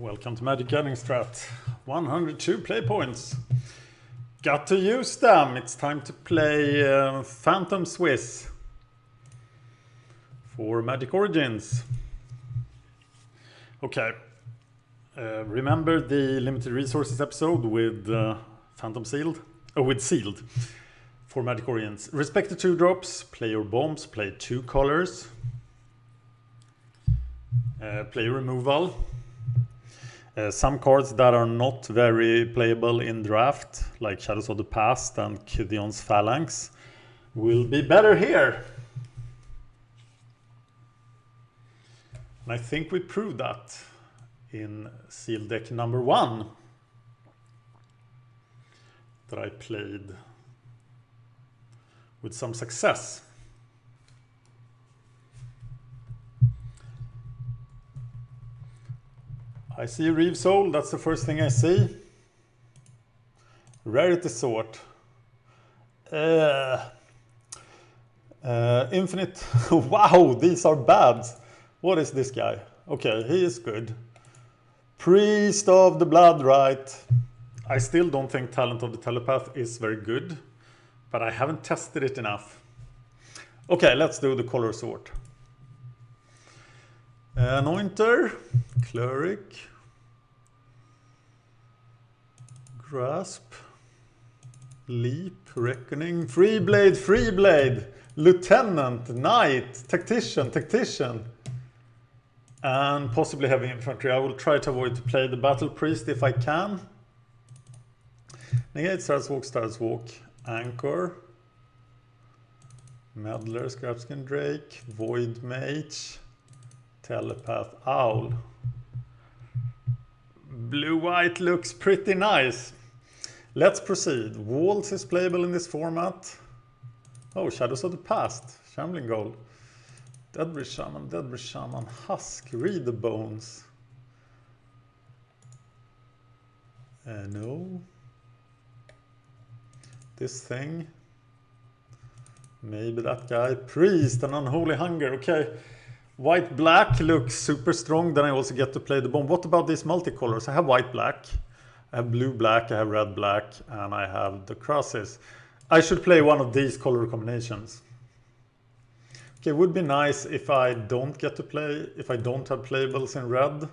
Welcome to MagicGatheringStrat. 102 play points. Got to use them. It's time to play Phantom Swiss for Magic Origins. Okay. Remember the limited resources episode with Phantom Sealed? Oh, with Sealed for Magic Origins. Respect the 2-drops. Play your bombs. Play 2 colors. Play removal. Some cards that are not very playable in draft, like Shadows of the Past and Kidion's Phalanx, will be better here. And I think we proved that in Sealed deck number 1 that I played with some success. I see Reeve Soul, that's the first thing I see. Rarity Sort. Infinite. Wow, these are bad. What is this guy? Okay, he is good. Priest of the Blood, Rite. I still don't think Talent of the Telepath is very good, but I haven't tested it enough. Okay, let's do the color sort. Anointer, Cleric, Grasp, Leap, Reckoning, Free Blade, Lieutenant, Knight, Tactician, and possibly Heavy Infantry. I will try to avoid to play the Battle Priest if I can. Negate, Stars Walk, Anchor, Meddler, Scrapskin Drake, Void Mage, Telepath Owl. Blue-white looks pretty nice. Let's proceed. Waltz is playable in this format. Oh, Shadows of the Past, Shambling Gold, Deadbridge Shaman, Husk, Read the Bones. No. This thing. Maybe that guy. Priest and Unholy Hunger. Okay. White-black looks super strong. Then I also get to play the bomb. What about these multicolors? I have white-black. I have blue-black. I have red-black. And I have the crosses. I should play one of these color combinations. Okay, it would be nice if I don't get to play, if I don't have playables in red.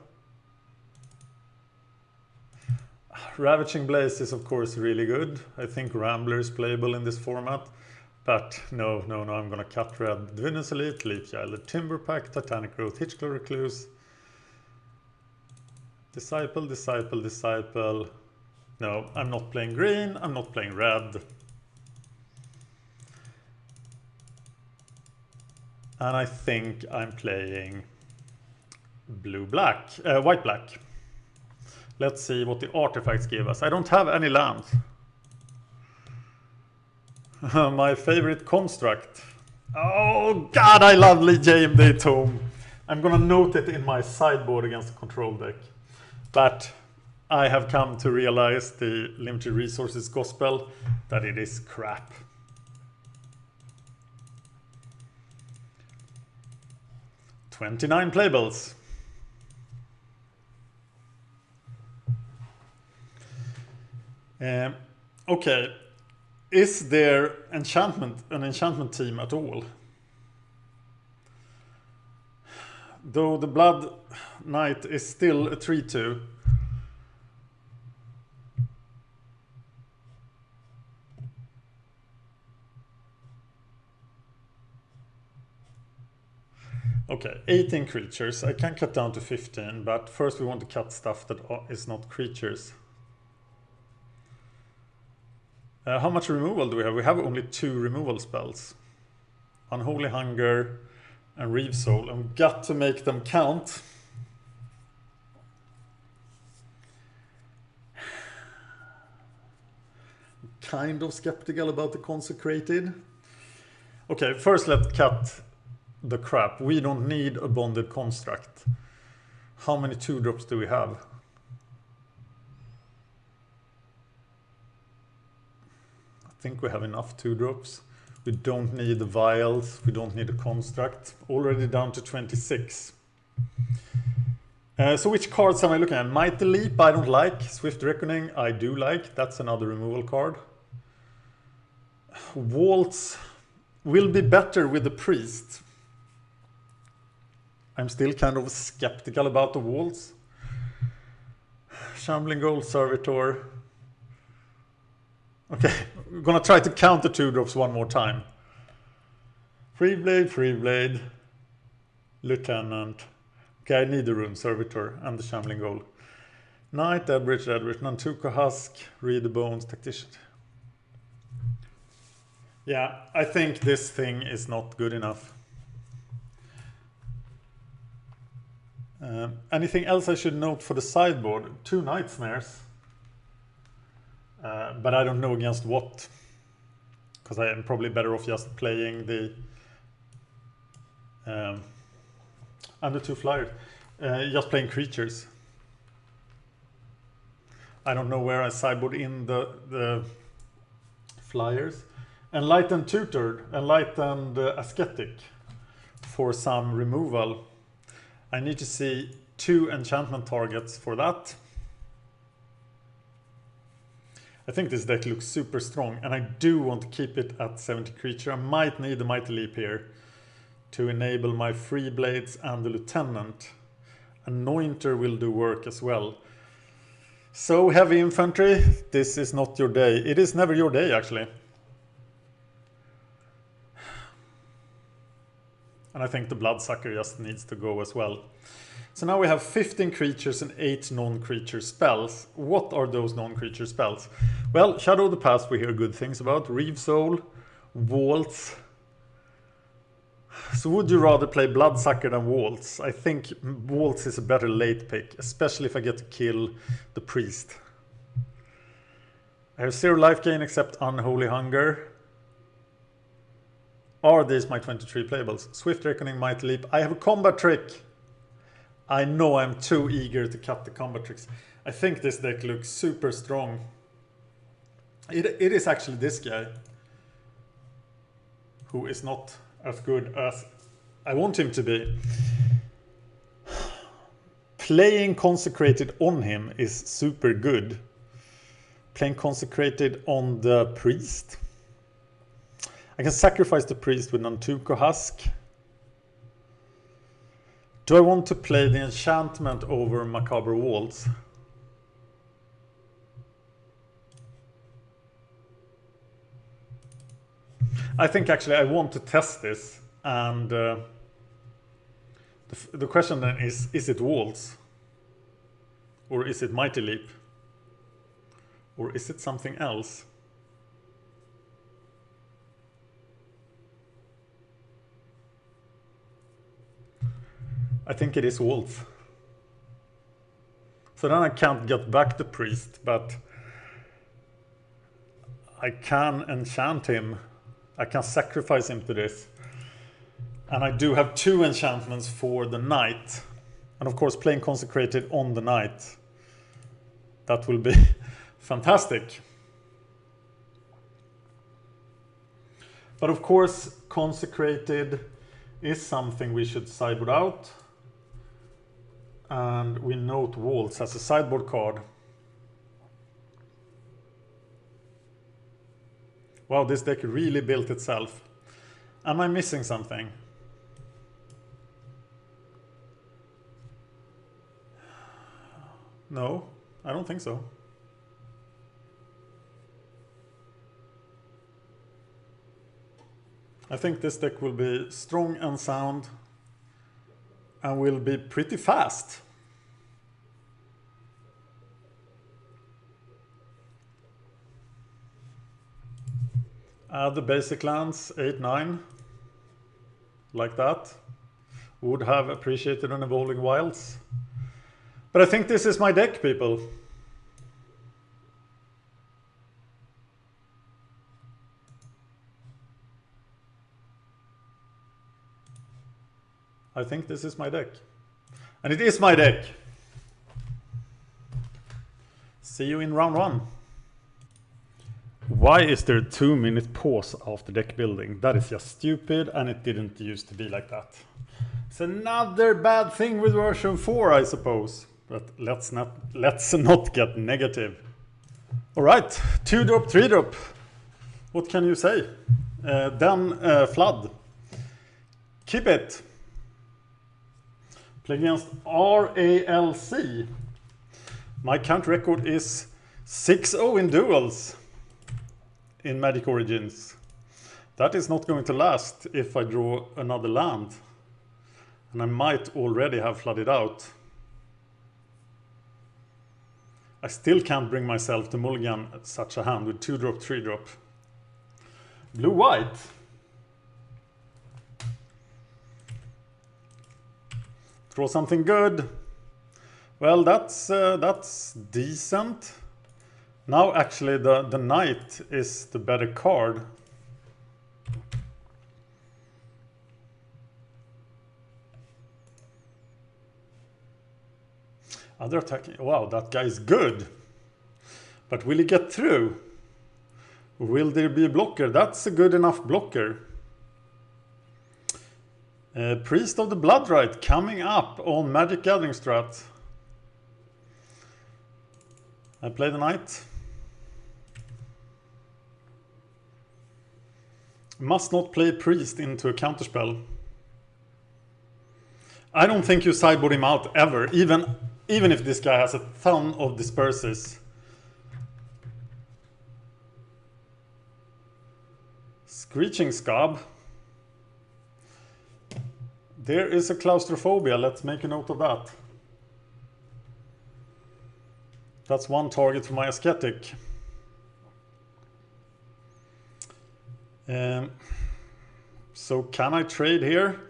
Ravaging Blaze is of course really good. I think Rambler is playable in this format. But no, I'm gonna cut red. Divinus Elite, Leaf Yiler, Timber Pack, Titanic Growth, Hitchclaw Recluse, Disciple. No, I'm not playing green, I'm not playing red. And I think I'm playing white-black. Let's see what the artifacts give us. I don't have any lands. My favorite construct. Oh god, I love JMD Tome. I'm gonna note it in my sideboard against the control deck. But I have come to realize the limited resources gospel that it is crap. $29 playables. Okay. Is there an enchantment team at all? Though the Blood Knight is still a 3/2. Okay, 18 creatures. I can cut down to 15, but first we want to cut stuff that is not creatures. How much removal do we have? We have only 2 removal spells. Unholy Hunger and Reeve Soul. And we've got to make them count. I'm kind of skeptical about the Consecrated. Okay, first let's cut the crap. We don't need a Bonded Construct. How many 2-drops do we have? I think we have enough 2-drops. We don't need the vials. We don't need a construct. Already down to 26. So which cards am I looking at? Mighty Leap I don't like. Swift Reckoning I do like. That's another removal card. Waltz will be better with the Priest. I'm still kind of skeptical about the Waltz. Shambling Gold Servitor. Okay, we're gonna try to counter 2-drops one more time. Freeblade, Lieutenant. Okay, I need the Rune Servitor and the Shambling Gold. Knight, Edbridge, Nantuko Husk, Read the Bones, Tactician. Yeah, I think this thing is not good enough. Anything else I should note for the sideboard? 2 Night Snares. But I don't know against what. Because I am probably better off just playing the... and the 2 flyers. Just playing creatures. I don't know where I sideboard in the flyers. Enlightened Tutored, Enlightened Ascetic for some removal. I need to see 2 enchantment targets for that. I think this deck looks super strong, and I do want to keep it at 70 creature. I might need the Mighty Leap here to enable my Free Blades and the Lieutenant. Anointer will do work as well. So heavy infantry, this is not your day. It is never your day, actually. And I think the Bloodsucker just needs to go as well. So now we have 15 creatures and 8 non-creature spells. What are those non-creature spells? Well, Shadow of the Past we hear good things about. Reave Soul, Waltz. So would you rather play Bloodsucker than Waltz? I think Waltz is a better late pick, especially if I get to kill the Priest. I have 0 life gain except Unholy Hunger. Are these my 23 playables? Swift Reckoning, Mighty Leap. I have a combat trick. I know I'm too eager to cut the combat tricks. I think this deck looks super strong. It is actually this guy who is not as good as I want him to be. Playing Consecrated on him is super good. Playing Consecrated on the Priest. I can sacrifice the Priest with Nantuko Husk. Do I want to play the enchantment over Macabre Waltz? I think actually I want to test this, and the question then is it Waltz? Or is it Mighty Leap? Or is it something else? I think it is Waltz. So then I can't get back the Priest, but I can enchant him. I can sacrifice him to this. And I do have 2 enchantments for the Knight. And of course playing Consecrated on the Knight. That will be fantastic. But of course Consecrated is something we should sideboard out. And we note Waltz as a sideboard card. Wow, this deck really built itself. Am I missing something? No, I don't think so. I think this deck will be strong and sound and will be pretty fast. Add the basic lands, 8-9, like that. Would have appreciated an Evolving Wilds. But I think this is my deck, people. I think this is my deck. And it is my deck. See you in round 1. Why is there a 2-minute pause after deck building? That is just stupid, and it didn't used to be like that. It's another bad thing with version 4, I suppose. But let's not get negative. All right, 2-drop, 3-drop. What can you say? Then Flood. Keep it. Play against RALC. My count record is 6-0 in duels in Magic Origins. That is not going to last if I draw another land. And I might already have flooded out. I still can't bring myself to mulligan such a hand with 2-drop, 3-drop. Blue-white. Draw something good. Well, that's decent. Now actually the knight is the better card. Other attacking. Wow, that guy is good. But will he get through? Will there be a blocker? That's a good enough blocker. Priest of the Blood Rite coming up on MagicGatheringStrat. I play the knight. Must not play priest into a counterspell. I don't think you sideboard him out ever, even if this guy has a ton of disperses. Screeching Scab. There is a claustrophobia. Let's make a note of that. That's one target for my ascetic. So can I trade here?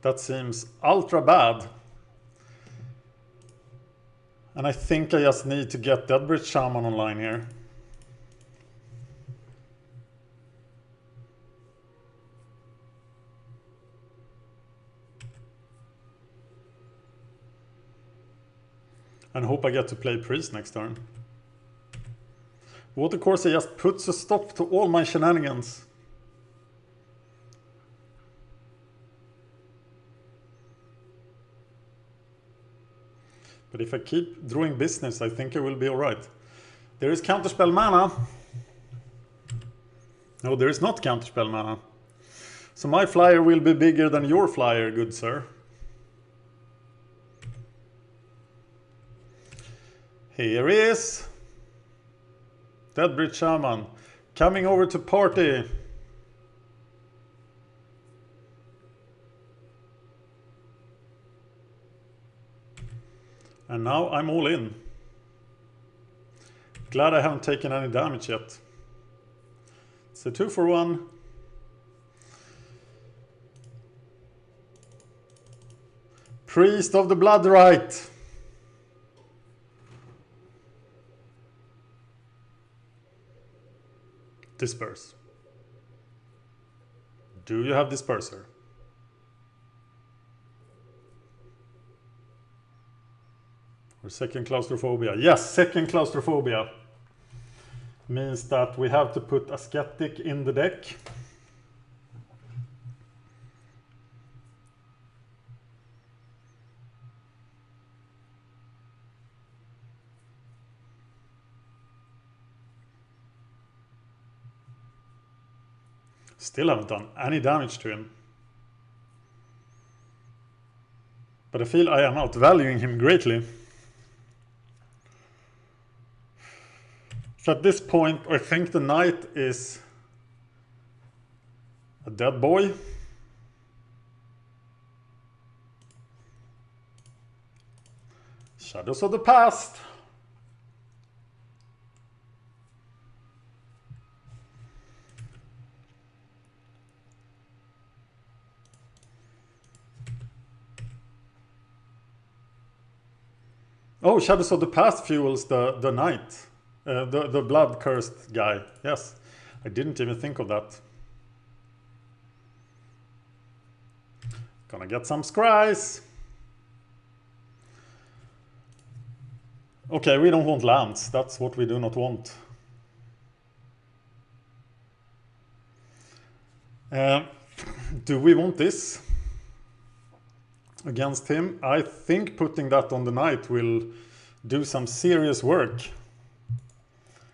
That seems ultra bad. And I think I just need to get Deadbridge Shaman online here. And hope I get to play priest next turn. Watercourse just puts a stop to all my shenanigans. But if I keep drawing business, I think I will be alright. There is counterspell mana. No, there is not counterspell mana. So my flyer will be bigger than your flyer, good sir. Here is Deadbridge Shaman coming over to party. And now I'm all in. Glad I haven't taken any damage yet. It's a 2-for-1. Priest of the Blood Rite. Disperse. Do you have Disperser? Or second claustrophobia? Yes, second claustrophobia. Means that we have to put Ascetic in the deck. Still haven't done any damage to him. But I feel I am outvaluing him greatly. So at this point, I think the knight is a dead boy. Shadows of the Past. Oh, Shadows of the Past fuels the knight. The blood-cursed guy. Yes, I didn't even think of that. Gonna get some scries. Okay, we don't want lands. That's what we do not want. Do we want this? against him. I think putting that on the knight will do some serious work.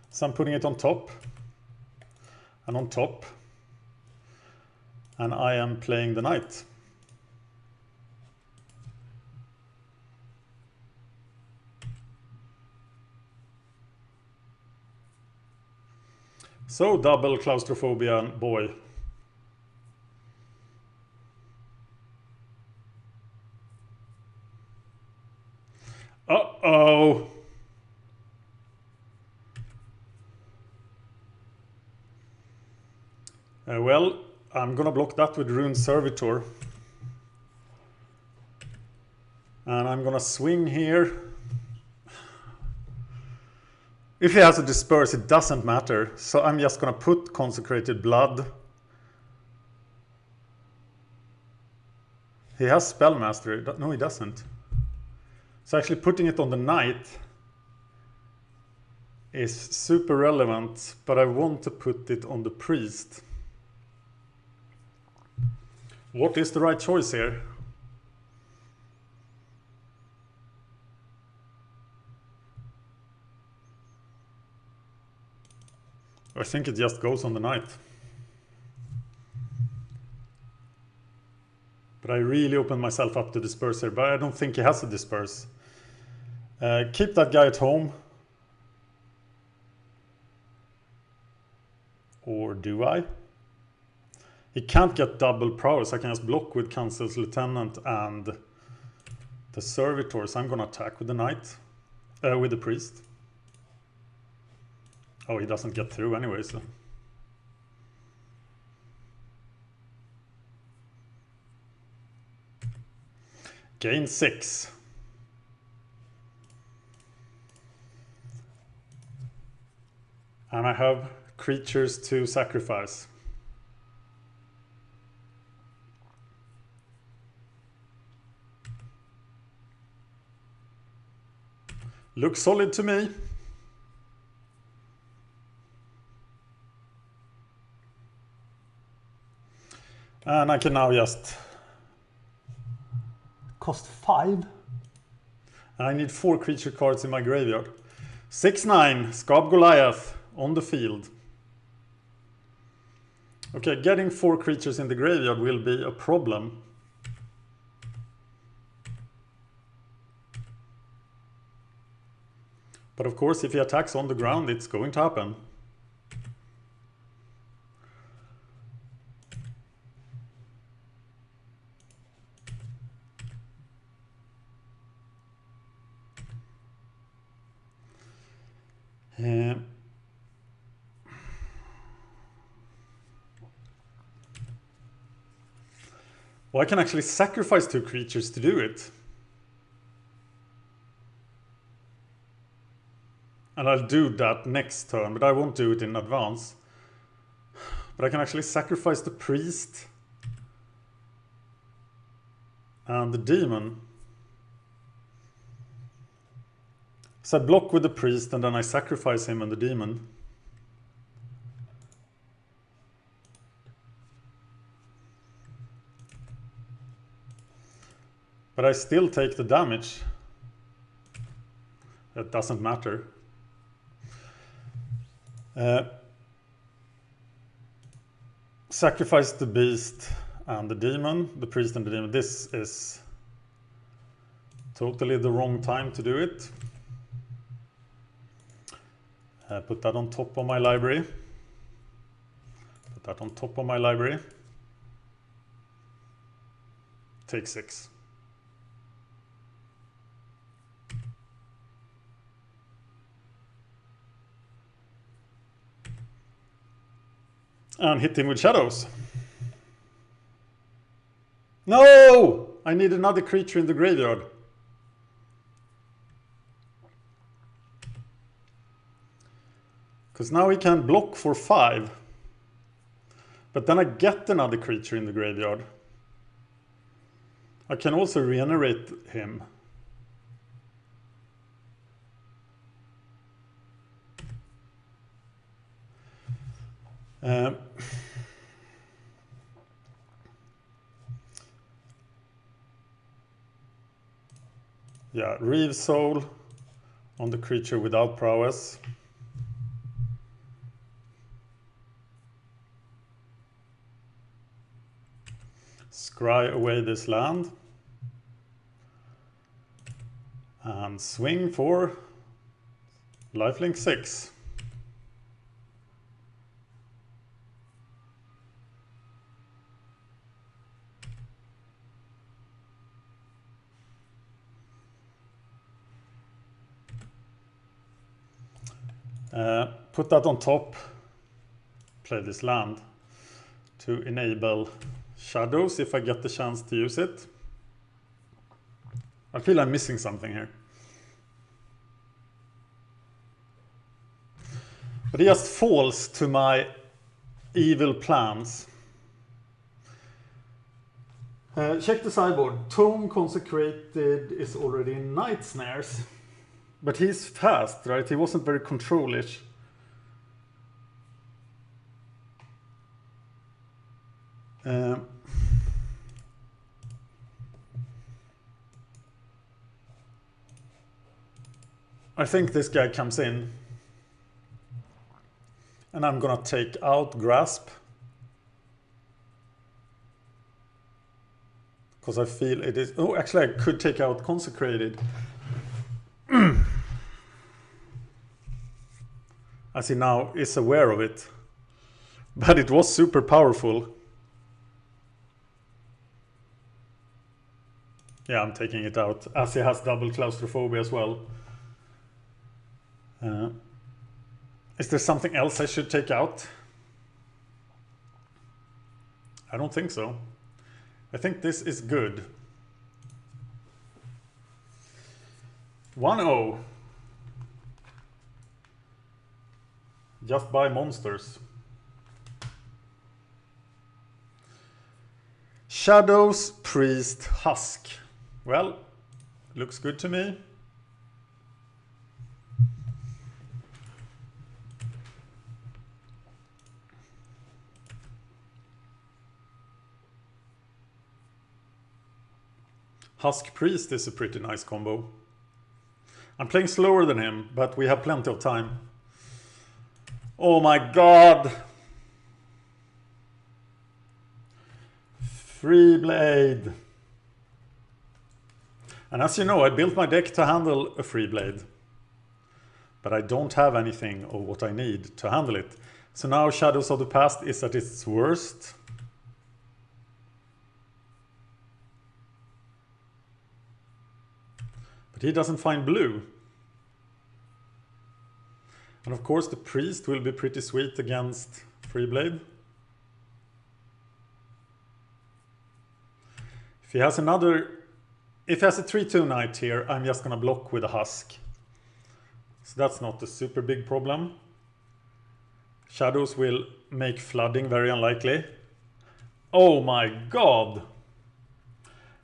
So I'm putting it on top and on top, and I am playing the knight. So double claustrophobia, boy. Uh-oh. Well, I'm gonna block that with Rune Servitor. And I'm gonna swing here. If he has a disperse, it doesn't matter. So I'm just gonna put Consecrated Blood. He has Spell Mastery. No, he doesn't. So actually putting it on the knight is super relevant, but I want to put it on the priest. What is the right choice here? I think it just goes on the knight. But I really opened myself up to disperse here, but I don't think he has a disperse. Keep that guy at home. Or do I? He can't get double prowess. I can just block with Council's Lieutenant and the Servitor. So I'm gonna attack with the knight. With the priest. Oh, he doesn't get through anyway, so. Gain 6. And I have creatures to sacrifice. Looks solid to me. And I can now just cost 5. And I need 4 creature cards in my graveyard. 6/9, Scab Goliath on the field. Okay, getting 4 creatures in the graveyard will be a problem. But of course, if he attacks on the ground, it's going to happen. Well, I can actually sacrifice 2 creatures to do it. And I'll do that next turn, but I won't do it in advance. But I can actually sacrifice the priest and the demon. So I block with the priest and then I sacrifice him and the demon. But I still take the damage. That doesn't matter. Sacrifice the beast and the demon, the priest and the demon. This is totally the wrong time to do it. Put that on top of my library. Put that on top of my library. Take 6. And hit him with shadows. No! I need another creature in the graveyard. Because now he can block for 5. But then I get another creature in the graveyard. I can also regenerate him. Yeah, Reave Soul on the creature without prowess. Scry away this land. And swing for lifelink 6. Put that on top. Play this land to enable shadows if I get the chance to use it. I feel I'm missing something here. But it just falls to my evil plans. Check the sideboard. Tome Consecrated is already in Night Snares. But he's fast, right? He wasn't very control-ish. I think this guy comes in. And I'm gonna take out Grasp. Because I feel it is... Oh, actually I could take out Consecrated. As he now is aware of it. But it was super powerful. Yeah, I'm taking it out. As he has double claustrophobia as well. Is there something else I should take out? I don't think so. I think this is good. 1-0. Just buy monsters. Shadows, Priest, Husk. Well, looks good to me. Husk Priest is a pretty nice combo. I'm playing slower than him, but we have plenty of time. Oh my god! Free Blade. And as you know, I built my deck to handle a Free Blade. But I don't have anything of what I need to handle it. So now Shadows of the Past is at its worst. But he doesn't find blue. And of course the Priest will be pretty sweet against Freeblade. If he has a 3-2 Knight here, I'm just gonna block with a Husk. So that's not a super big problem. Shadows will make flooding very unlikely. Oh my god!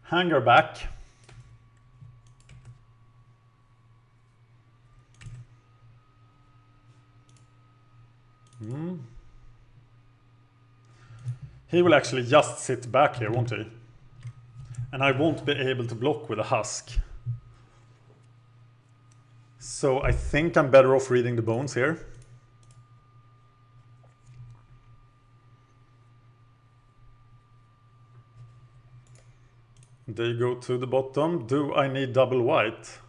Hanger back. He will actually just sit back here, won't he? And I won't be able to block with a Husk. So I think I'm better off reading the bones here. They go to the bottom. Do I need double white?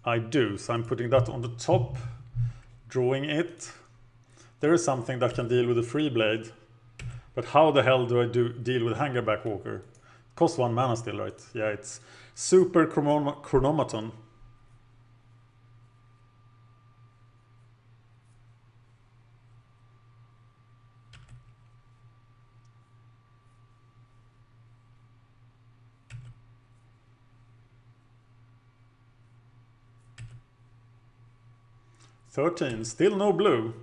I do, so I'm putting that on the top. Drawing it. There is something that can deal with a Free Blade. But how the hell do I deal with Hangerback Walker? Costs 1 mana still, right? Yeah, it's super chronomaton. $13, still no blue.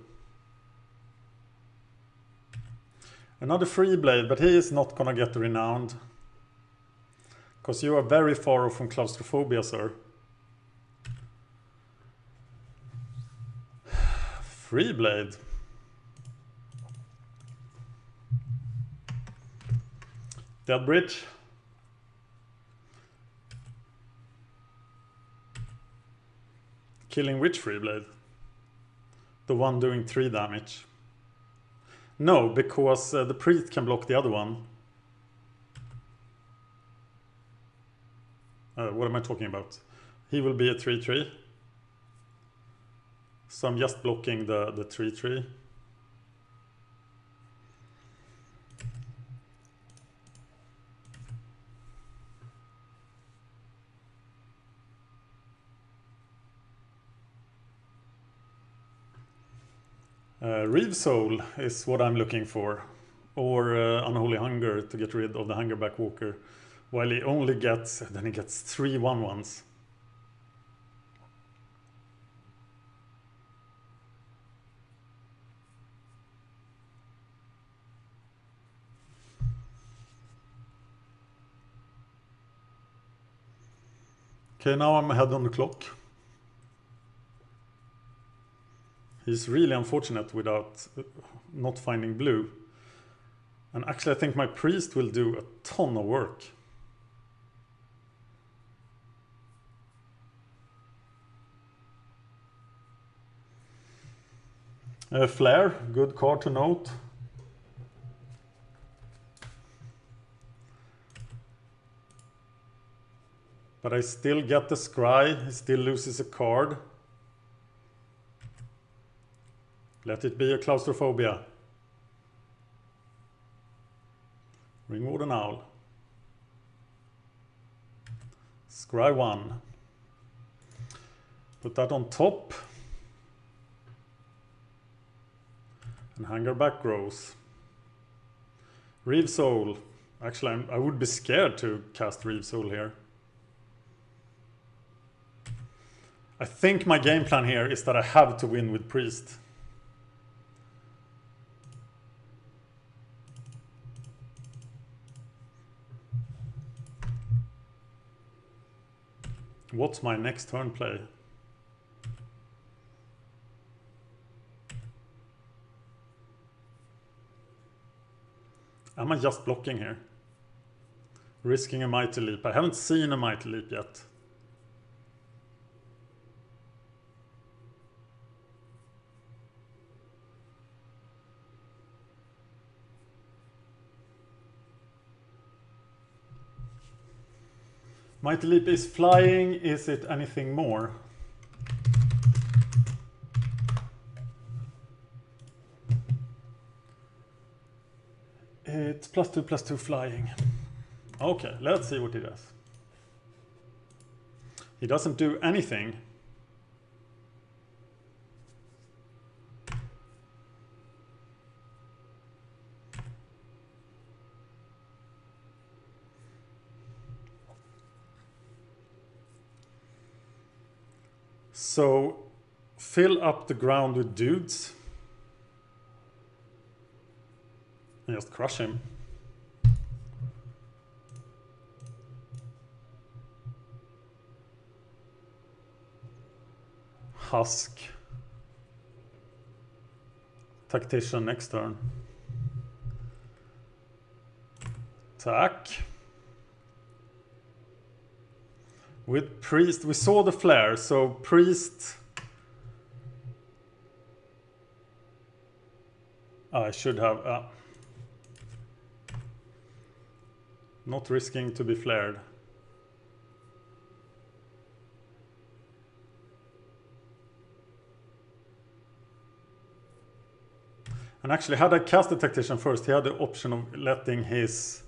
Another Free Blade, but he is not gonna get renowned. Because you are very far off from claustrophobia, sir. Free Blade. Dead Bridge. Killing which free blade? The one doing 3 damage. No, because the priest can block the other one. What am I talking about? He will be a 3/3. So I'm just blocking the 3/3. Reave Soul is what I'm looking for, or Unholy Hunger to get rid of the Hungerback Walker, while he only gets, then he gets 3 1/1s. Okay, now I'm ahead on the clock. He's really unfortunate without not finding blue. And actually I think my priest will do a ton of work. Flare, good card to note. But I still get the scry, he still loses a card. Let it be a claustrophobia. Ringwarden Owl. Scry 1. Put that on top. And Hungerback grows. Reave Soul. Actually, I would be scared to cast Reave Soul here. I think my game plan here is that I have to win with priest. What's my next turn play? Am I just blocking here? Risking a Mighty Leap. I haven't seen a Mighty Leap yet. Mighty Leap is flying. Is it anything more? It's +2/+2 flying. Okay, let's see what he does. He doesn't do anything. So fill up the ground with dudes and just crush him. Husk. Tactician next turn. Attack. With priest, we saw the flare, so priest. I should have. Not risking to be flared. And actually, had I cast the tactician first, he had the option of letting his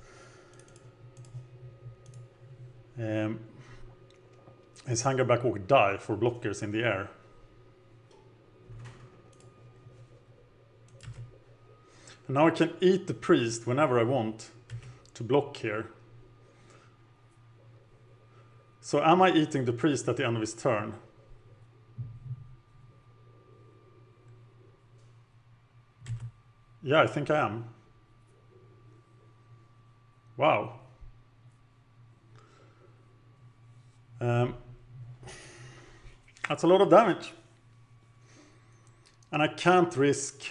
Hungerback Walker die for blockers in the air. And now I can eat the priest whenever I want to block here. So am I eating the priest at the end of his turn? Yeah, I think I am. Wow. That's a lot of damage. And I can't risk.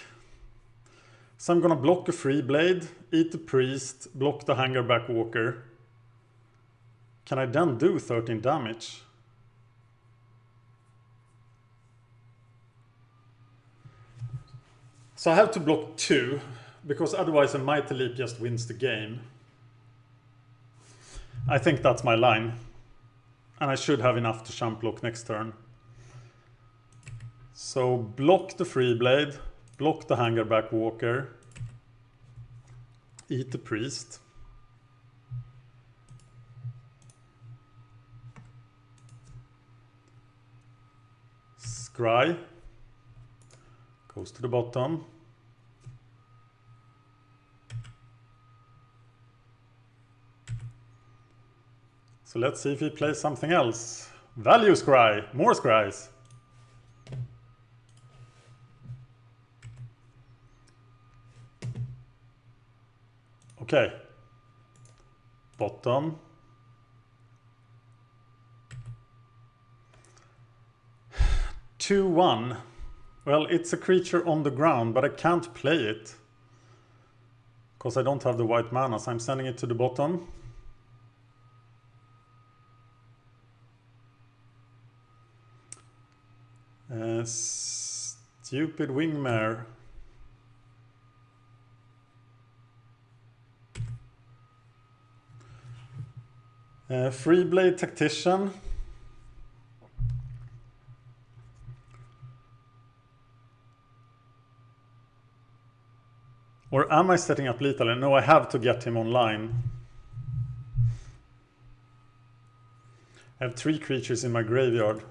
So I'm gonna block a free blade, eat the priest, block the Hungerback Walker. Can I then do 13 damage? So I have to block 2, because otherwise a Mighty Leap just wins the game. I think that's my line. And I should have enough to champ block next turn. So block the Free Blade, block the Hangerback Walker, eat the Priest. Scry goes to the bottom. So let's see if he plays something else. Value Scry, more Scries. Okay. Bottom. Two, 1. Well, it's a creature on the ground, but I can't play it because I don't have the white mana, so I'm sending it to the bottom. Stupid Wingmare. Free Blade Tactician. Or am I setting up lethal? No, I have to get him online. I have 3 creatures in my graveyard.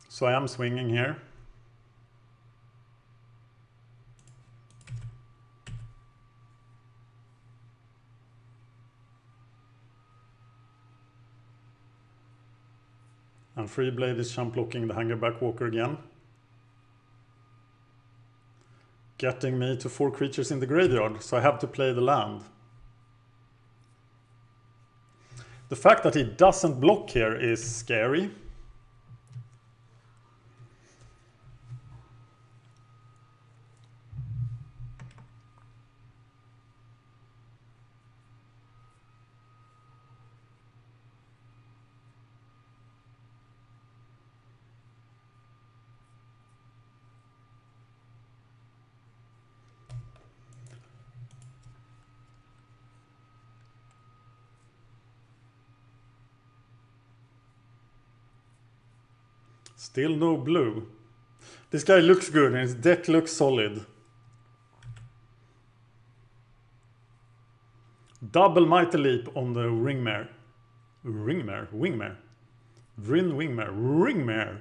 So I am swinging here. And Free Blade is champ blocking the Hangerback Walker again. Getting me to 4 creatures in the graveyard, so I have to play the land. The fact that he doesn't block here is scary. Still no blue. This guy looks good and his deck looks solid. Double Mighty Leap on the Ringmare. Wingmare. Vryn Wingmare. Ringmare.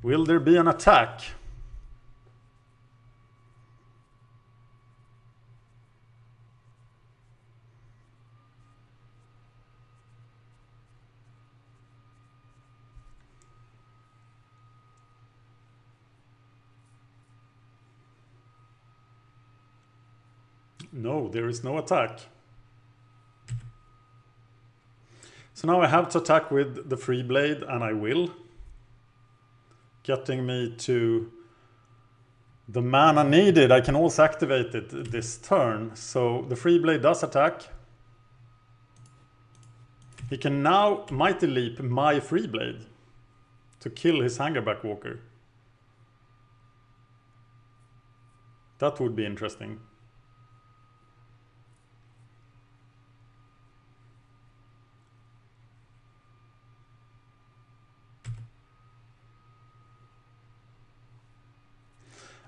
Will there be an attack? No, there is no attack. So now I have to attack with the Free Blade, and I will. Getting me to the mana needed. I can also activate it this turn. So the Free Blade does attack. He can now Mighty Leap my Free Blade to kill his Hangerback Walker. That would be interesting.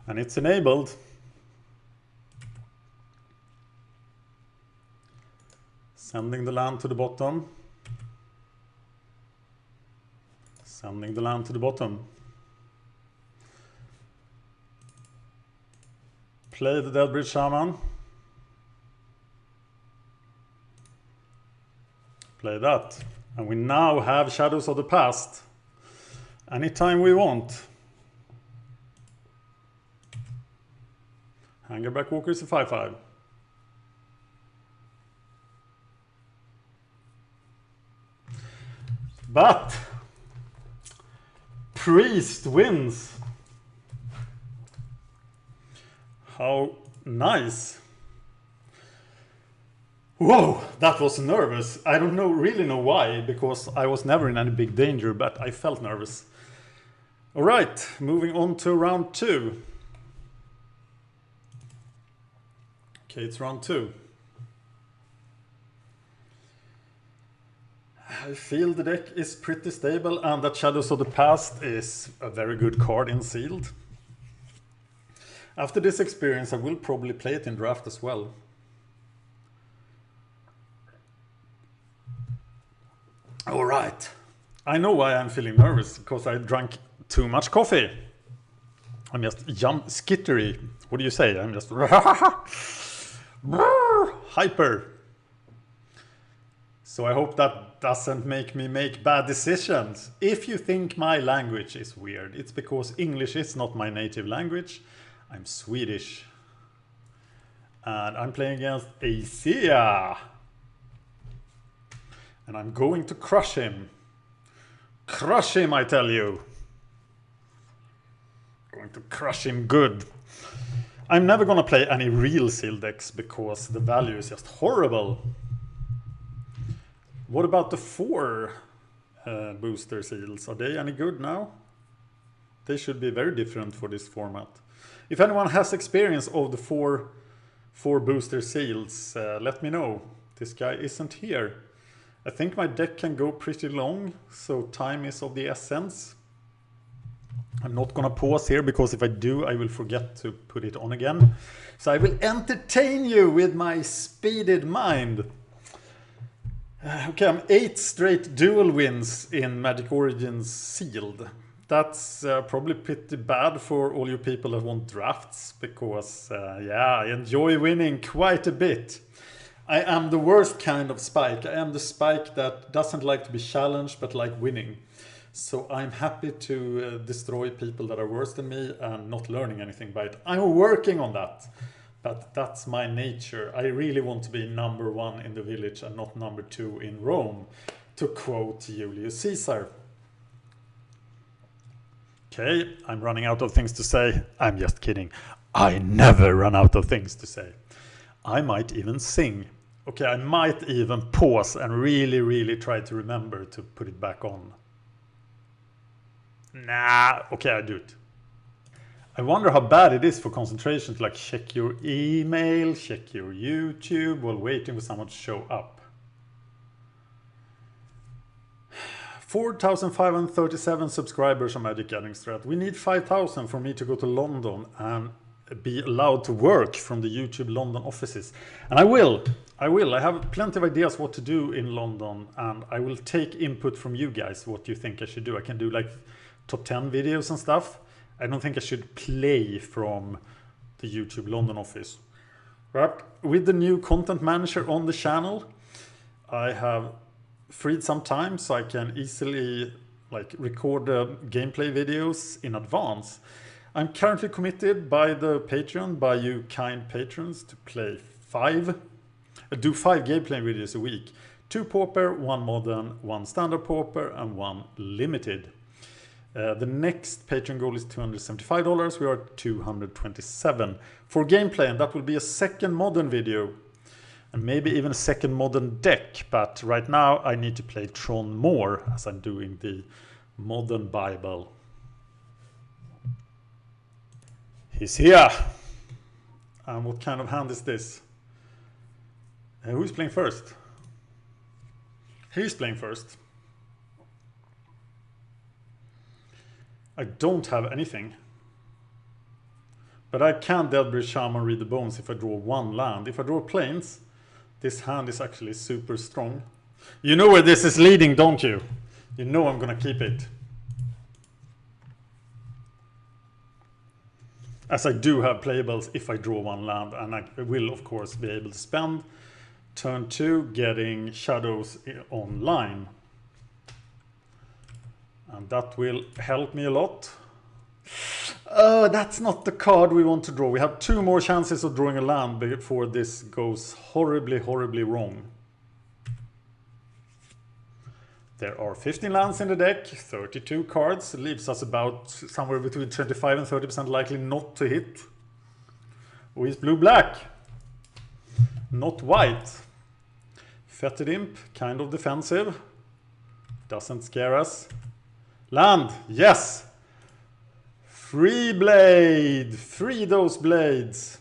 And it's enabled. Sending the land to the bottom. Sending the land to the bottom. Play the Deadbridge Shaman. Play that. And we now have Shadows of the Past. Anytime we want. Hangerback Walker is a 5/5. But Priest wins. How nice. Whoa, that was nervous. I don't really know why, because I was never in any big danger, but I felt nervous. All right, moving on to round 2. Okay, it's round 2. I feel the deck is pretty stable and that Shadows of the Past is a very good card in sealed. After this experience, I will probably play it in draft as well. All right. I know why I'm feeling nervous, because I drank too much coffee. I'm just skittery. What do you say? I'm just hyper. So I hope that doesn't make me make bad decisions. If you think my language is weird, it's because English is not my native language. I'm Swedish. And I'm playing against Asia. And I'm going to crush him. Crush him, I tell you. Going to crush him good. I'm never gonna play any real sealed decks because the value is just horrible. What about the 4 booster seals? Are they any good now? They should be very different for this format. If anyone has experience of the 4 booster seals, let me know. This guy isn't here. I think my deck can go pretty long, so time is of the essence. I'm not gonna pause here, because if I do, I will forget to put it on again. So I will entertain you with my speeded mind. Okay, I'm 8 straight dual wins in Magic Origins sealed. That's probably pretty bad for all you people that want drafts, because yeah, I enjoy winning quite a bit. I am the worst kind of spike. I am the spike that doesn't like to be challenged but like winning. So I'm happy to destroy people that are worse than me and not learning anything by it. I'm working on that, but that's my nature. I really want to be number 1 in the village and not number 2 in Rome, to quote Julius Caesar. Okay, I'm running out of things to say. I'm just kidding. I never run out of things to say. I might even sing. Okay, I might even pause and really try to remember to put it back on. Nah, okay, I do it. I wonder how bad it is for concentration to like check your email, check your YouTube while waiting for someone to show up. 4,537 subscribers on MagicGatheringStrat. We need 5,000 for me to go to London and be allowed to work from the YouTube London offices. And I will. I have plenty of ideas what to do in London, and I will take input from you guys what you think I should do. I can do like top 10 videos and stuff. I don't think I should play from the YouTube London office. But with the new content manager on the channel, I have freed some time so I can easily like record gameplay videos in advance. I'm currently committed by the Patreon, by you kind patrons, to do 5 gameplay videos a week. 2 Pauper, 1 Modern, 1 Standard Pauper, and 1 Limited. The next Patreon goal is $275. We are at $227 for gameplay, and that will be a second Modern video. And maybe even a second Modern deck, but right now I need to play Tron more as I'm doing the Modern Bible. He's here! And what kind of hand is this? Who's playing first? He's playing first. I don't have anything. But I can Deadbridge Shaman, read the bones if I draw 1 land. If I draw plains, this hand is actually super strong. You know where this is leading, don't you? You know I'm gonna keep it. As I do have playables if I draw 1 land, and I will of course be able to spend turn 2 getting shadows online. And that will help me a lot. That's not the card we want to draw. We have 2 more chances of drawing a land before this goes horribly wrong. There are 15 lands in the deck, 32 cards. It leaves us about somewhere between 25 and 30% likely not to hit. Who is blue-black? Not white. Fetid Imp, kind of defensive. Doesn't scare us. Land, yes! Free blade, free those blades.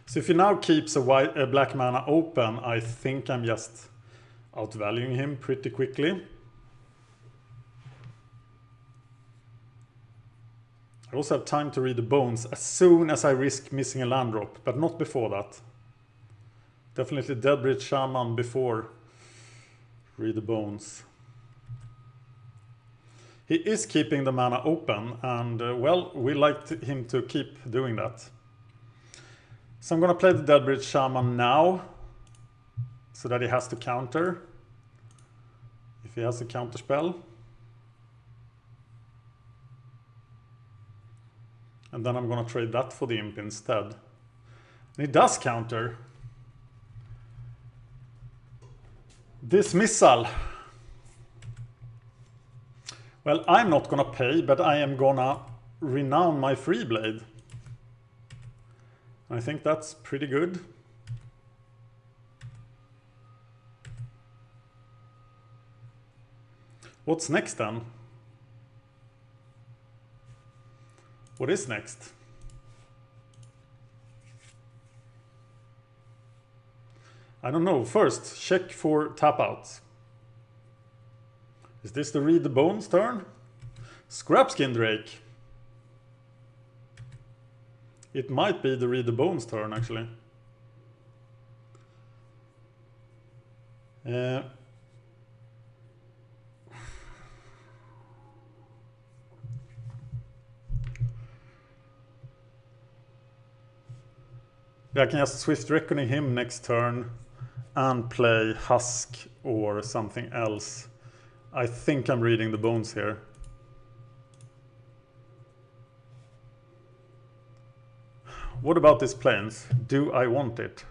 So if he now keeps a black mana open, I think I'm just outvaluing him pretty quickly. I also have time to read the bones as soon as I risk missing a land drop, but not before that. Definitely Deadbridge Shaman before read the bones. He is keeping the mana open, and well, we like him to keep doing that. So I'm gonna play the Deadbridge Shaman now, so that he has to counter, if he has a counter spell. And then I'm gonna trade that for the Imp instead. And he does counter. Dismissal. Well, I'm not gonna pay, but I am gonna renown my free blade. I think that's pretty good. What's next then? What is next? I don't know. First, check for tap outs. Is this the read the bones turn? Scrapskin Drake. It might be the read the bones turn actually. Yeah, I can just Swift Reckoning him next turn and play Husk or something else. I think I'm reading the bones here. What about this plains? Do I want it?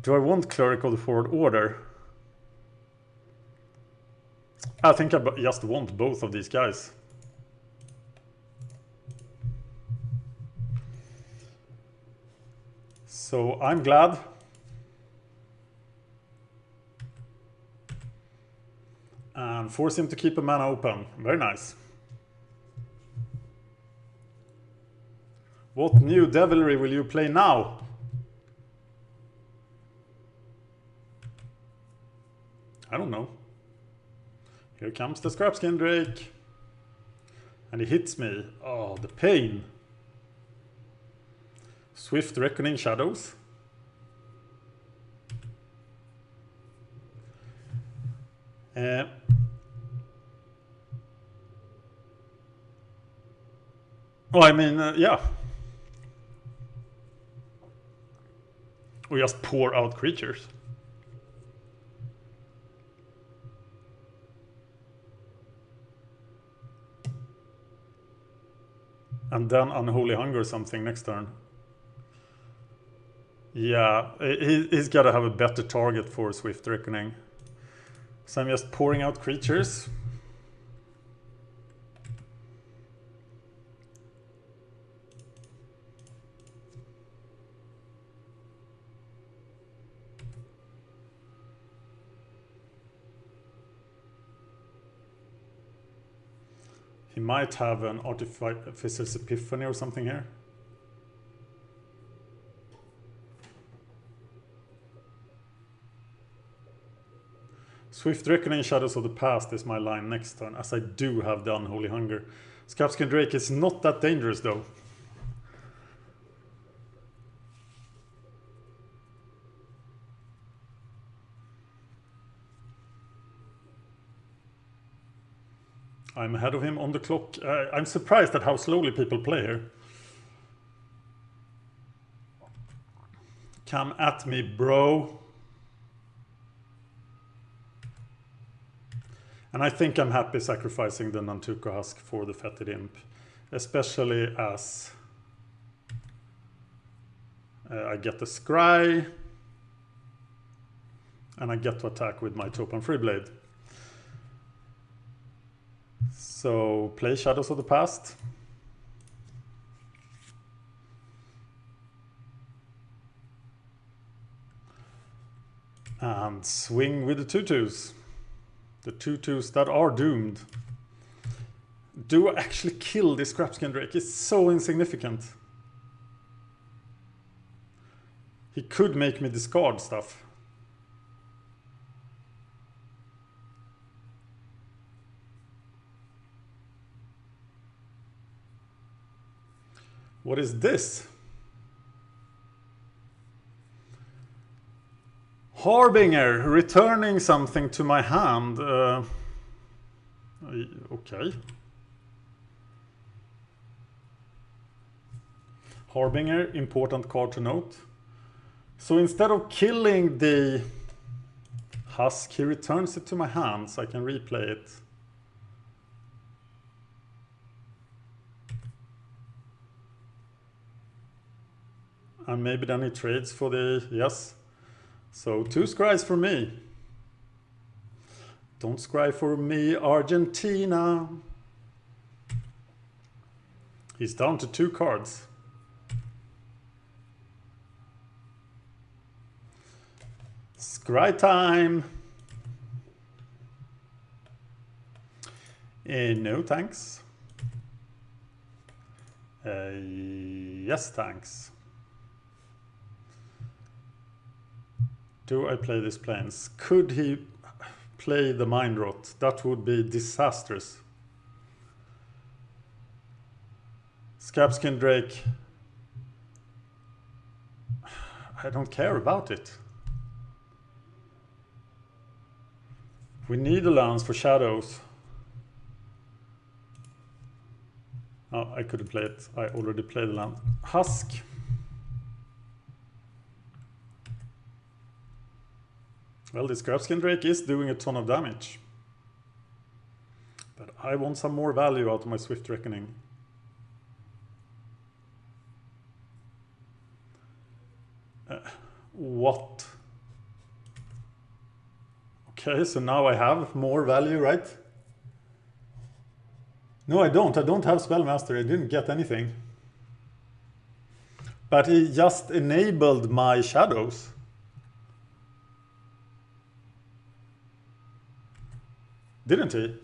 Do I want Cleric of the Forward Order? I think I just want both of these guys. So I'm glad. And force him to keep a mana open. Very nice. What new devilry will you play now? I don't know. Here comes the Scrapskin Drake. And he hits me. Oh, the pain. Swift Reckoning Shadows. Oh, I mean, yeah. We just pour out creatures. And then Unholy Hunger or something next turn. Yeah, he's got to have a better target for Swift Reckoning. So I'm just pouring out creatures. He might have an Artificer's Epiphany or something here. Swift Reckoning Shadows of the Past is my line next turn, as I do have the Unholy Hunger. Scrapskin Drake is not that dangerous though. I'm ahead of him on the clock. I'm surprised at how slowly people play here. Come at me, bro. And I think I'm happy sacrificing the Nantuko Husk for the Fetid Imp. Especially as I get the Scry. And I get to attack with my Topan Freeblade. So play Shadows of the Past. And swing with the 2/2s. The 2/2s that are doomed. Do I actually kill this Scrapskin Drake? It's so insignificant. He could make me discard stuff. What is this? Harbinger, returning something to my hand. Okay. Harbinger, important card to note. So instead of killing the husk, he returns it to my hand so I can replay it. And maybe then he trades for the, yes. So 2 scries for me. Don't scry for me, Argentina. He's down to 2 cards. Scry time. No thanks. Yes thanks. Do I play this planes? Could he play the Mind Rot? That would be disastrous. Scrapskin Drake. I don't care about it. We need a lance for shadows. Oh, I couldn't play it. I already played the land. Husk. Well, this Scrapskin Drake is doing a ton of damage. But I want some more value out of my Swift Reckoning. What? Okay, so now I have more value, right? No, I don't. I don't have Spellmaster. I didn't get anything. But he just enabled my shadows. Didn't he?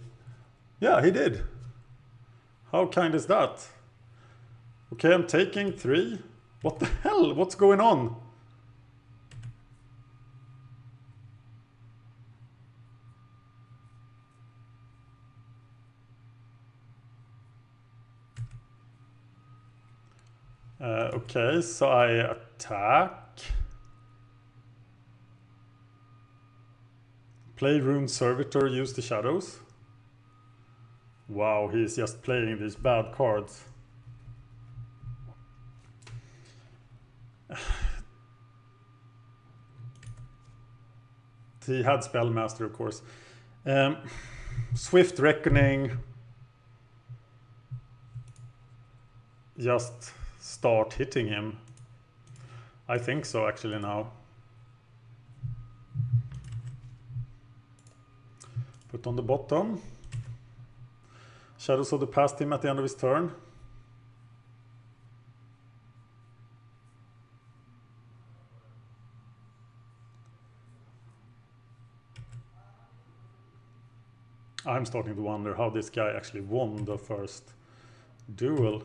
Yeah, he did. How kind is that? Okay, I'm taking 3. What the hell? What's going on? Okay, so I attack. Play Rune Servitor, use the shadows. Wow, he's just playing these bad cards. He had Spellmaster, of course. Swift Reckoning. Just start hitting him. I think so, actually, now. Put on the bottom. Shadows of the Past him at the end of his turn. I'm starting to wonder how this guy actually won the first duel.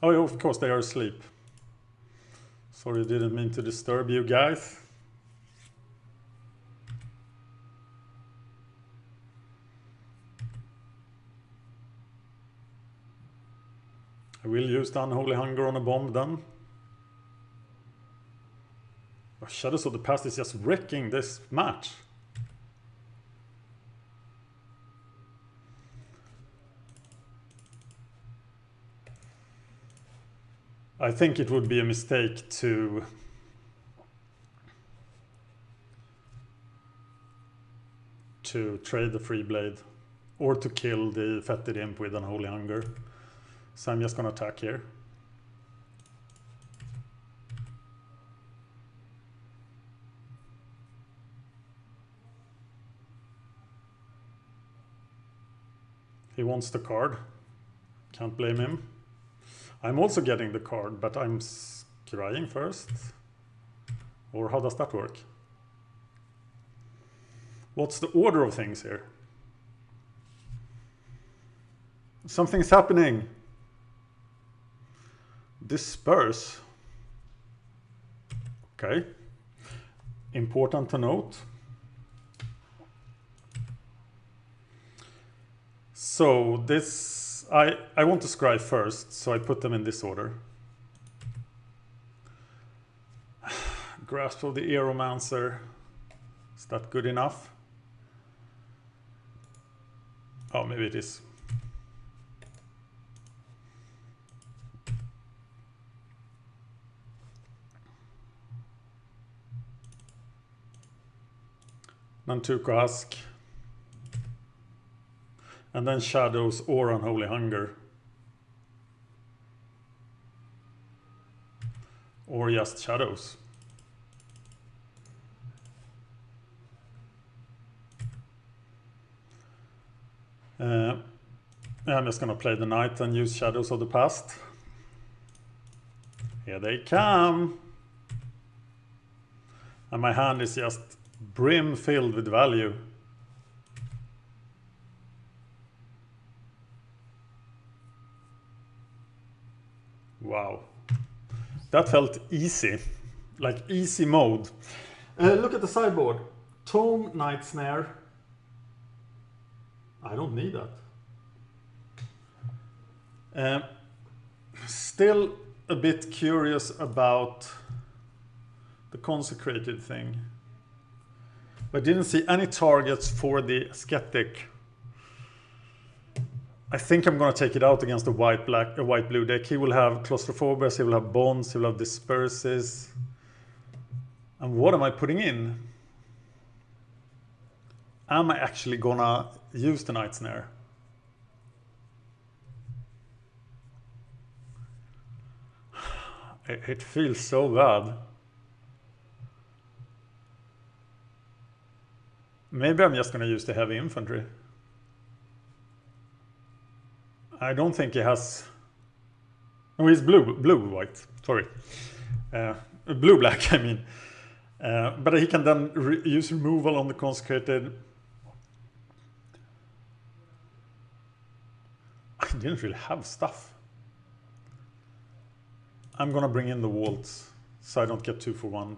Oh, yeah, of course they are asleep. Sorry, didn't mean to disturb you guys. I will use the Unholy Hunger on a bomb then. Oh, Shadows of the Past is just wrecking this match. I think it would be a mistake to trade the Free Blade or to kill the Fetid Imp with Unholy Hunger. So I'm just gonna attack here. He wants the card. Can't blame him. I'm also getting the card, but I'm scrying first. Or how does that work? What's the order of things here? Something's happening. Disperse. Okay. Important to note. So this, I want to scry first, so I put them in this order. Grasp of the Aeromancer. Is that good enough? Oh, maybe it is. Nantuko Husk. And then Shadows or Unholy Hunger. Or just Shadows. I'm just gonna play the Knight and use Shadows of the Past. Here they come. And my hand is just brim filled with value. Wow. That felt easy. Like easy mode. Look at the sideboard. Tome, Night Snare. I don't need that. Still a bit curious about the consecrated thing. But didn't see any targets for the Skeptic. I think I'm gonna take it out against a white-blue deck. He will have Claustrophobias, he will have Bonds, he will have Disperses. And what am I putting in? Am I actually gonna use the Night Snare? It feels so bad. Maybe I'm just gonna use the Heavy Infantry. I don't think he has... Oh, he's blue-white, sorry. Blue-black, I mean. But he can then use removal on the consecrated. I didn't really have stuff. I'm gonna bring in the Waltz, so I don't get 2 for 1.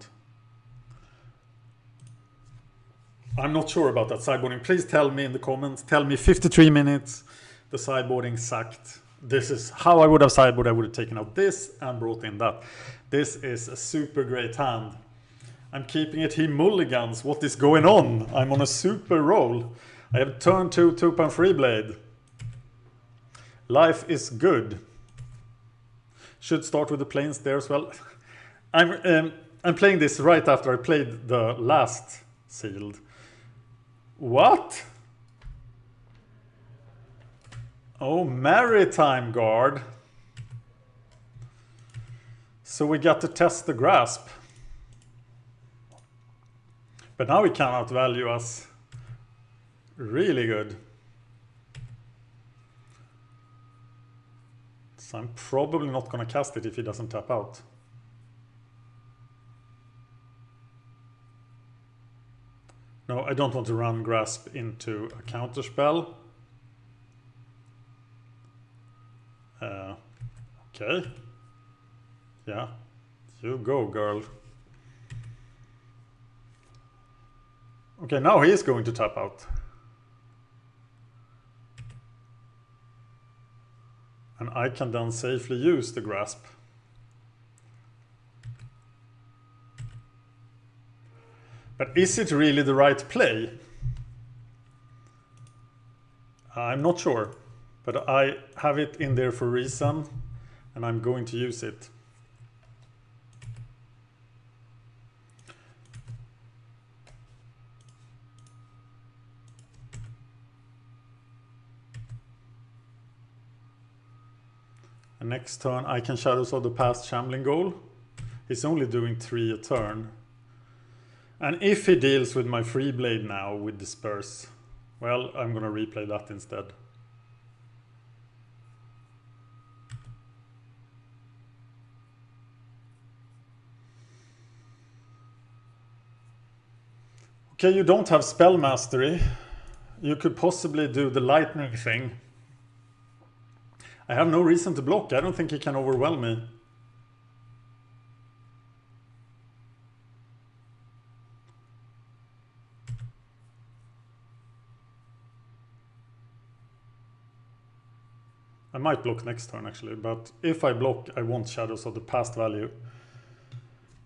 I'm not sure about that sideboarding. Please tell me in the comments. Tell me 53 minutes. The sideboarding sucked. This is how I would have sideboarded. I would have taken out this and brought in that. This is a super great hand. I'm keeping it. He mulligans. What is going on? I'm on a super roll. I have turn 2, 2-pound free blade. Life is good. Should start with the planes there as well. I'm playing this right after I played the last sealed. What? Oh, Maritime Guard. So we got to test the grasp. But now he can outvalue us. Really good. So I'm probably not going to cast it if he doesn't tap out. No, I don't want to run Grasp into a counterspell. Okay. Yeah, you go, girl. Okay, now he is going to tap out. And I can then safely use the Grasp. But is it really the right play? I'm not sure. But I have it in there for a reason. And I'm going to use it. And next turn I can Shadows of the Past Shambling Goal. He's only doing 3 a turn. And if he deals with my free blade now with Disperse, well, I'm gonna replay that instead. Okay, you don't have spell mastery. You could possibly do the lightning thing. I have no reason to block. I don't think he can overwhelm me. I might block next turn actually, but if I block, I want Shadows of the Past value.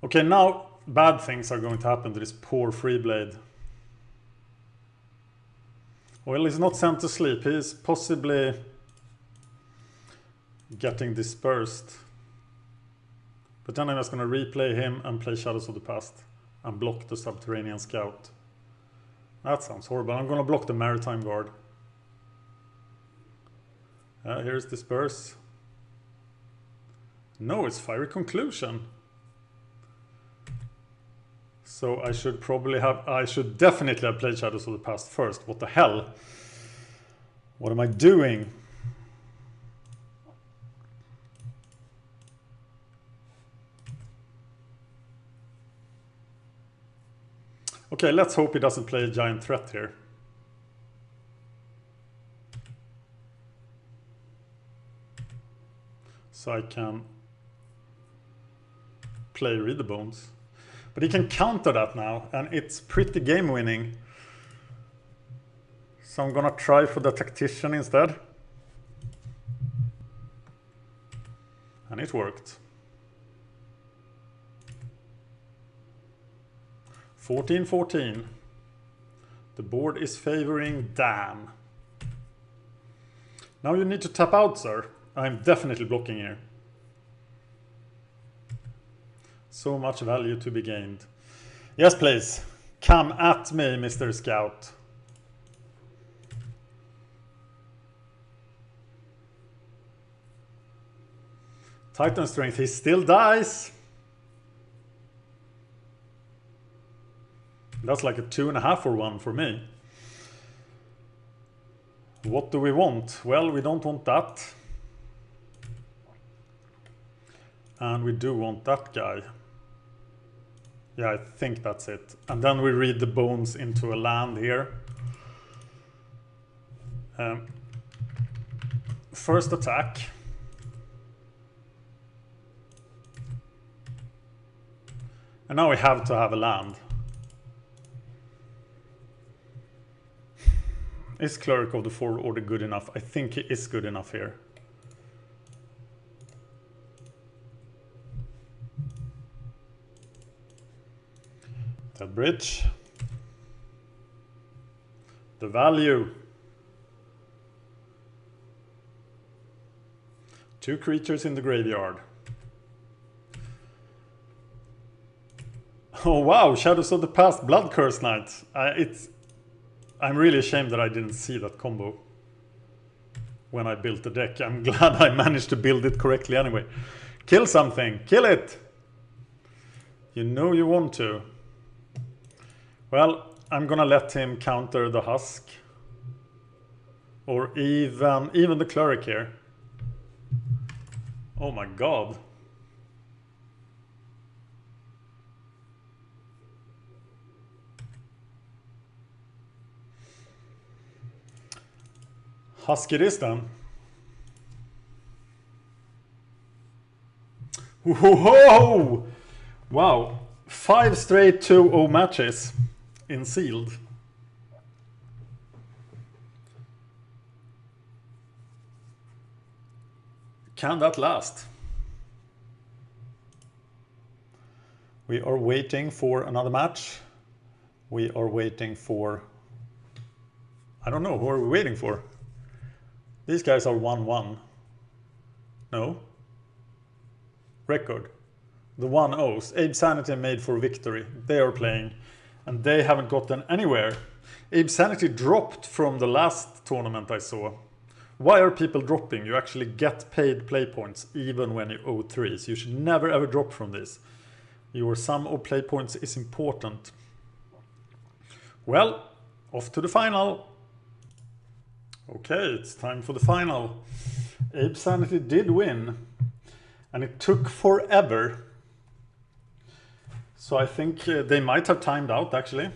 Okay, now bad things are going to happen to this poor free blade. Well, he's not sent to sleep. He is possibly getting dispersed. But then I'm just going to replay him and play Shadows of the Past and block the Subterranean Scout. That sounds horrible. I'm going to block the Maritime Guard. Here's Disperse. No, it's Fiery Conclusion. So I should definitely have played Shadows of the Past first. What the hell? What am I doing? Okay, let's hope he doesn't play a giant threat here. So I can play Read the Bones. But he can counter that now, and it's pretty game winning. So I'm gonna try for the Tactician instead. And it worked. 14-14. The board is favoring Dan. Now you need to tap out, sir. I'm definitely blocking here. So much value to be gained. Yes, please. Come at me, Mr. Scout. Titan Strength, he still dies. That's like a 2.5 or 1 for me. What do we want? Well, we don't want that. And we do want that guy. Yeah, I think that's it. And then we read the bones into a land here. First attack. And now we have to have a land. Is Cleric of the Fourth Order good enough? I think he is good enough here. That bridge. The value. 2 creatures in the graveyard. Oh wow, Shadows of the Past, Blood Curse Knight. I'm really ashamed that I didn't see that combo when I built the deck. I'm glad I managed to build it correctly anyway. Kill something, kill it! You know you want to. Well, I'm gonna let him counter the Husk. Or even the Cleric here. Oh my god. Husk it is then. Whoa! Wow. 5 straight 2-0 matches in sealed. Can that last? We are waiting for another match. We are waiting for... I don't know, who are we waiting for? These guys are 1-1. No. Record. The 1-0s. Abe Sanity made for victory. They are playing. And they haven't gotten anywhere. Abe Sanity dropped from the last tournament I saw. Why are people dropping? You actually get paid play points even when you owe 3. So you should never ever drop from this. Your sum of play points is important. Well, off to the final. Okay, it's time for the final. Abe Sanity did win. And it took forever. So I think they might have timed out actually.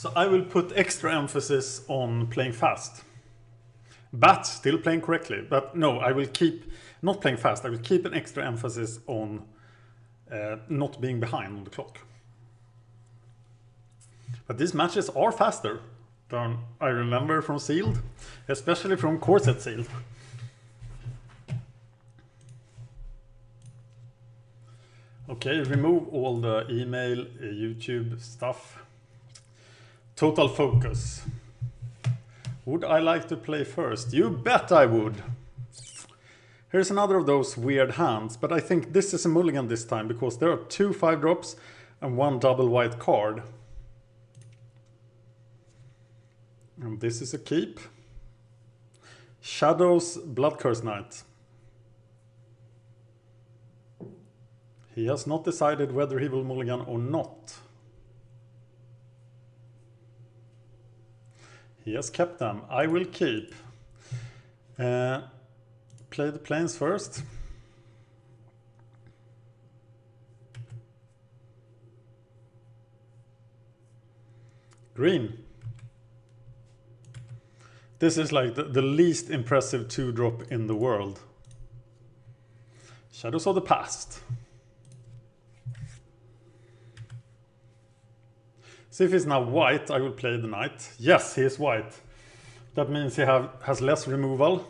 So I will put extra emphasis on playing fast. But still playing correctly. But no, I will keep, not playing fast, I will keep an extra emphasis on not being behind on the clock. But these matches are faster than I remember from Sealed, especially from Corset Sealed. Okay, remove all the email, YouTube stuff. Total focus. Would I like to play first? You bet I would. Here's another of those weird hands, but I think this is a mulligan this time because there are 2 5-drops and 1 double white card. And this is a keep. Shadows, Blood Curse Knight. He has not decided whether he will mulligan or not. He has kept them. I will keep. Play the planes first. Green. This is like the least impressive 2-drop in the world. Shadows of the Past. See if he's now white, I will play the knight. Yes, he is white. That means he has less removal.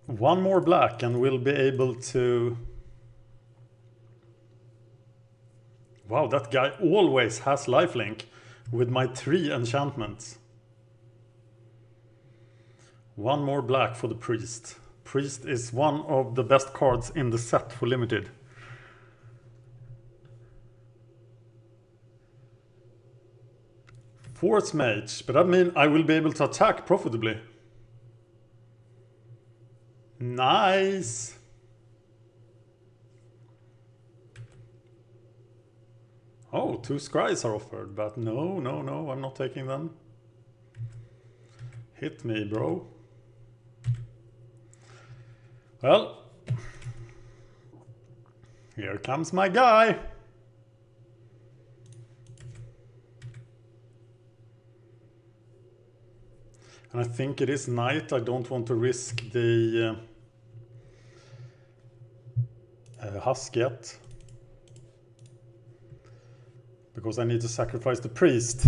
One more black and we'll be able to... Wow, that guy always has lifelink with my 3 enchantments. One more black for the priest. Priest is one of the best cards in the set for limited. Force mage, but that means I will be able to attack profitably. Nice. Oh, 2 scries are offered, but no, I'm not taking them. Hit me, bro. Well, here comes my guy. And I think it is knight. I don't want to risk the husk yet. Because I need to sacrifice the priest.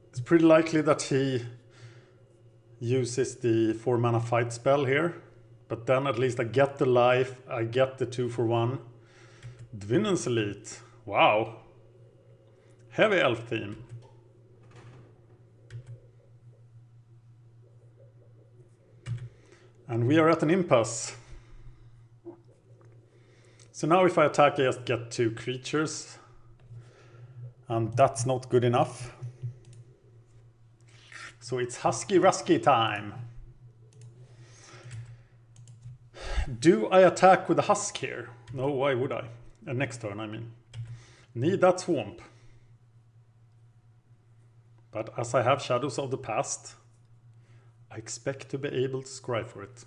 It's pretty likely that he uses the 4-mana fight spell here. But then at least I get the life, I get the 2-for-1. Dvinen's Elite. Wow. Heavy elf theme. And we are at an impasse. So now if I attack, I just get 2 creatures. And that's not good enough. So it's Husky Rusky time. Do I attack with a husk here? No, why would I? Next turn, I mean. Need that swamp. But as I have Shadows of the Past, I expect to be able to scry for it.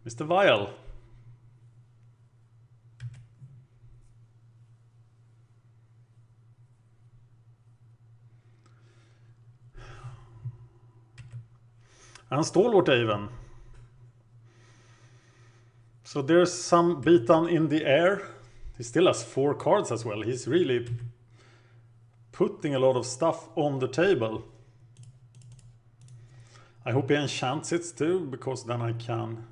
Mr. Vial. And Stalwart even. So there's some beatdown in the air. He still has 4 cards as well. He's really putting a lot of stuff on the table. I hope he enchants it too, because then I can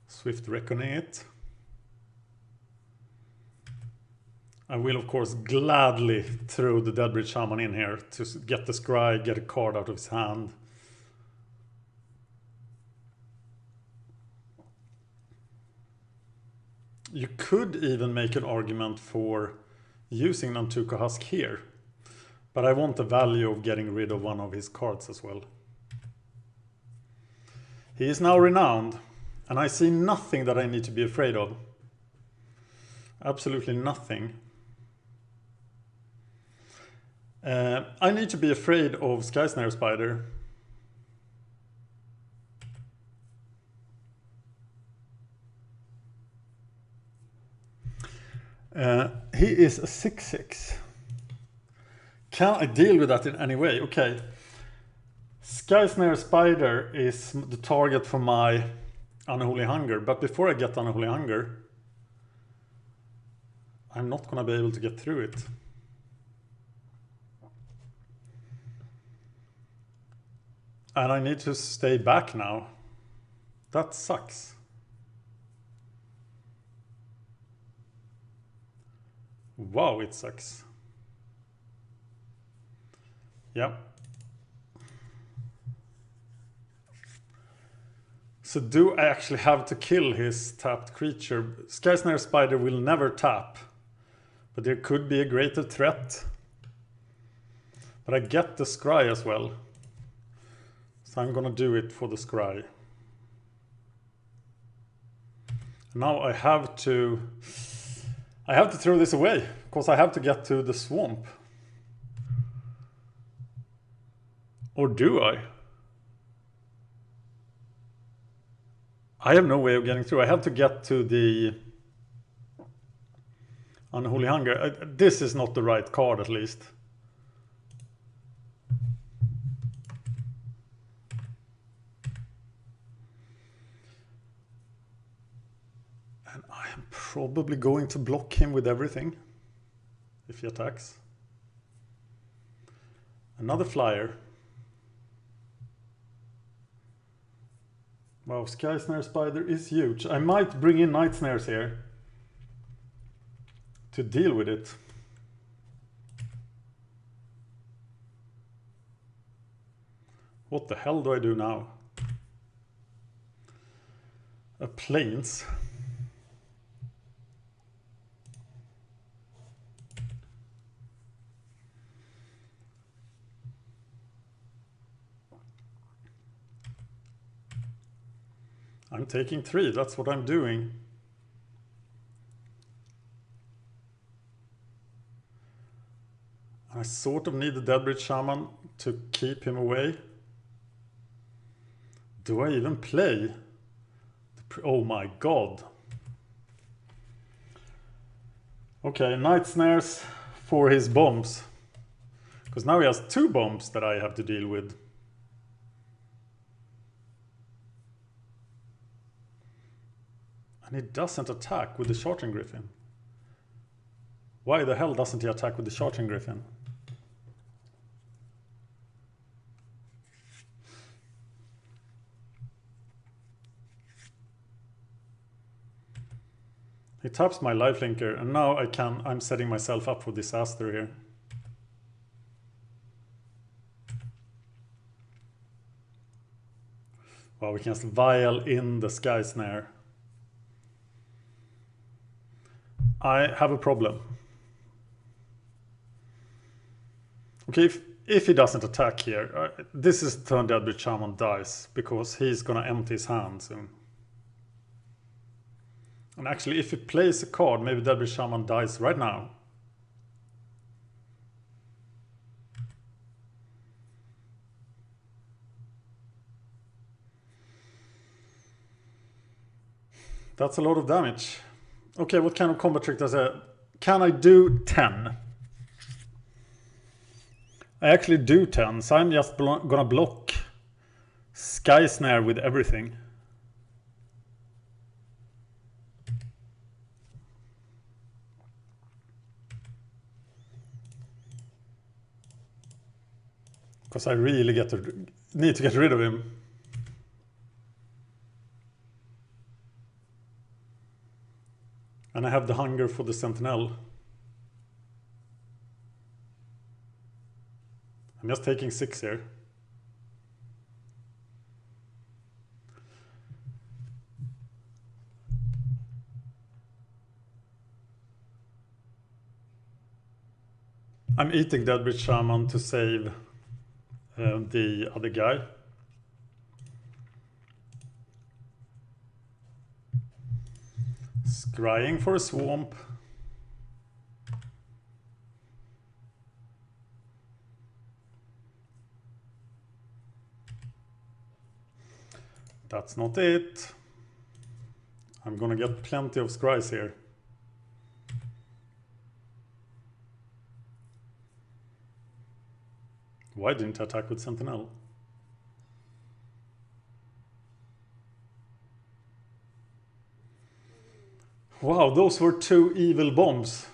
Swift Reckoning it. I will of course gladly throw the Deadbridge Shaman in here to get the scry, get a card out of his hand. You could even make an argument for using Nantuko Husk here. But I want the value of getting rid of one of his cards as well. He is now renowned. And I see nothing that I need to be afraid of. Absolutely nothing. I need to be afraid of Sky Snare Spider. He is a 6/6. Can I deal with that in any way? Okay. Sky Snare Spider is the target for my Unholy Hunger, but before I get Unholy Hunger, I'm not gonna be able to get through it. And I need to stay back now. That sucks. Wow, it sucks. Yep. So do I actually have to kill his tapped creature? Sky Snare Spider will never tap, but there could be a greater threat. But I get the scry as well. So I'm gonna do it for the scry. Now I have to throw this away, because I have to get to the swamp. Or do I? I have no way of getting through. I have to get to the Unholy Hunger. This is not the right card, at least. And I am probably going to block him with everything if he attacks. Another flyer. Wow, Sky Snare Spider is huge. I might bring in Night Snares here to deal with it. What the hell do I do now? A Plains. I'm taking 3, that's what I'm doing. I sort of need the Deadbridge Shaman to keep him away. Do I even play? Oh my god. Okay, Night Snares for his bombs. Because now he has 2 bombs that I have to deal with. And he doesn't attack with the Charging Griffin. Why the hell doesn't he attack with the Charging Griffin? He taps my lifelinker, and now I'm setting myself up for disaster here. Wow, we can just vial in the Sky Snare. I have a problem. Okay, if he doesn't attack here, this is the turn Deadbridge Shaman dies, because he's gonna empty his hand soon. And actually, if he plays a card, maybe Deadbridge Shaman dies right now. That's a lot of damage. Okay, what kind of combat trick does it? Can I do 10? I actually do 10, so I'm just gonna block Sky Snare with everything. Because I really need to get rid of him. And I have the hunger for the Sentinel. I'm just taking 6 here. I'm eating Deadbridge Shaman to save the other guy. Scrying for a swamp. That's not it. I'm gonna get plenty of scries here. Why didn't I attack with Sentinel? Wow, those were 2 evil bombs.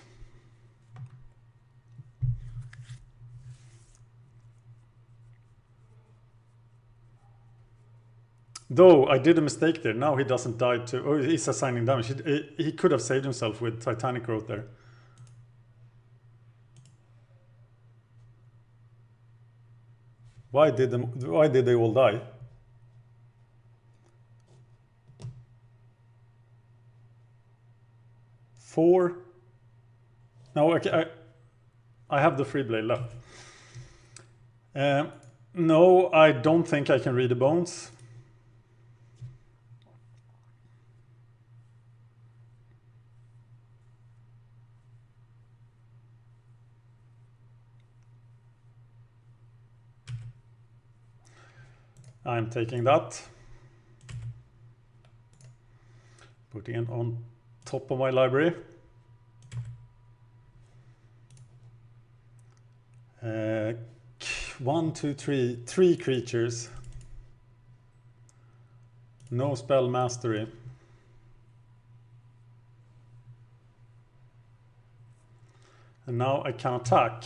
Though I did a mistake there. Now he doesn't die to... Oh, he's assigning damage. He could have saved himself with Titanic Growth there. Why did they all die? Four. No, okay, I have the free blade left. No, I don't think I can read the bones. I'm taking that. Putting it on top of my library. 1, 2, 3. 3 creatures. No spell mastery. And now I can attack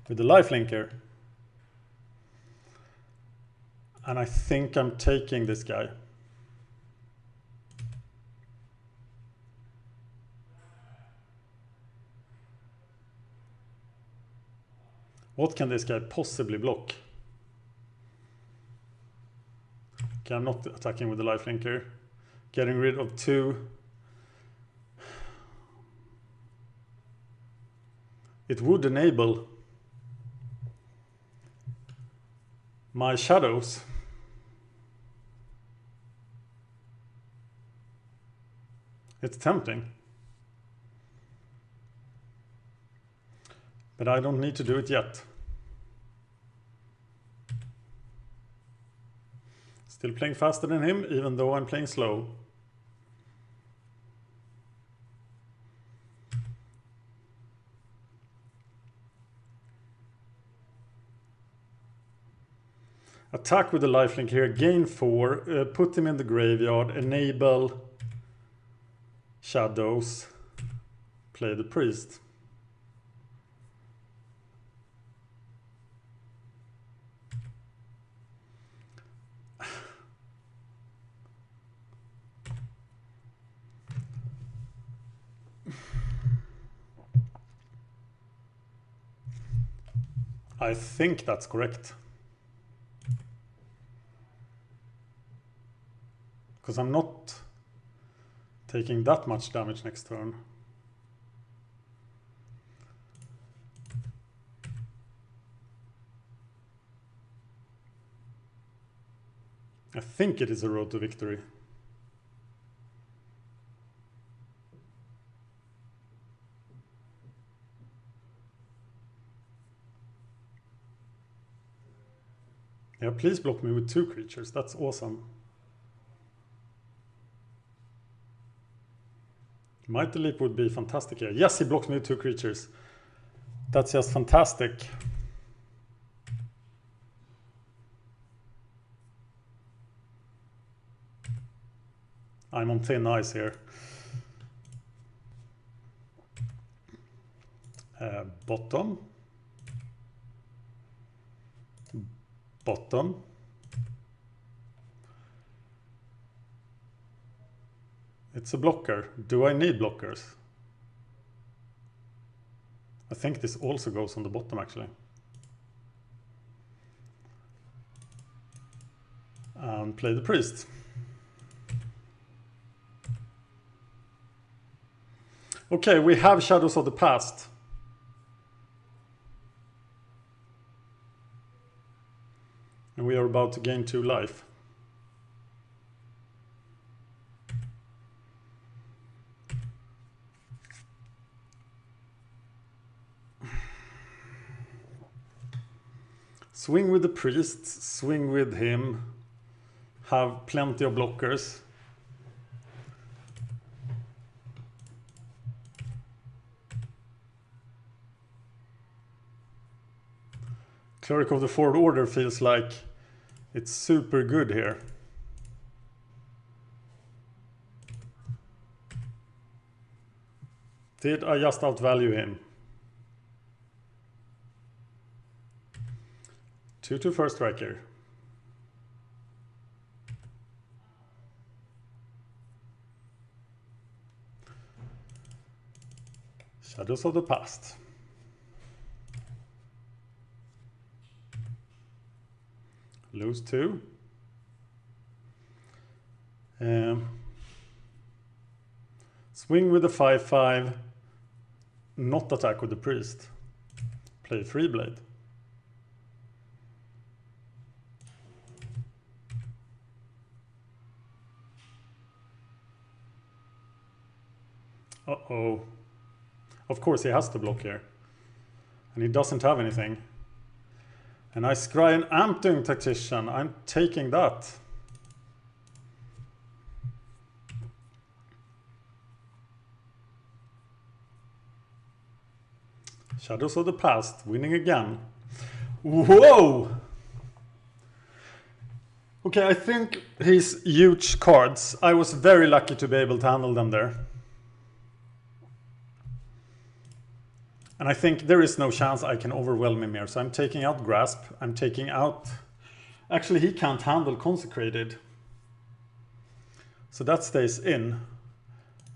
with the lifelinker. And I think I'm taking this guy. What can this guy possibly block? Okay, I'm not attacking with the lifelinker. Getting rid of 2. It would enable my shadows. It's tempting. But I don't need to do it yet. Still playing faster than him, even though I'm playing slow. Attack with the lifelink here, gain 4, put him in the graveyard, enable shadows, play the priest. I think that's correct. Because I'm not taking that much damage next turn. I think it is a road to victory. Yeah, please block me with 2 creatures. That's awesome. Mighty Leap would be fantastic here. Yes, he blocks me with 2 creatures. That's just fantastic. I'm on thin ice here. Bottom. Bottom. It's a blocker. Do I need blockers? I think this also goes on the bottom actually. And play the priest. Okay, we have Shadows of the Past. And we are about to gain 2 life. Swing with the priest, swing with him. have plenty of blockers. Cleric of the Fourth Order feels like it's super good here. Did I just outvalue him? 2/2 first striker. Shadows of the Past. Lose 2. Swing with the 5/5. Not attack with the priest. Play 3-blade. Uh-oh. Of course he has to block here. And he doesn't have anything. And I scry an Amping Tactician. I'm taking that. Shadows of the Past, winning again. Whoa! Okay, I think he's huge cards. I was very lucky to be able to handle them there. And I think there is no chance I can overwhelm him here. So I'm taking out Grasp. I'm taking out... Actually, he can't handle Consecrated. So that stays in.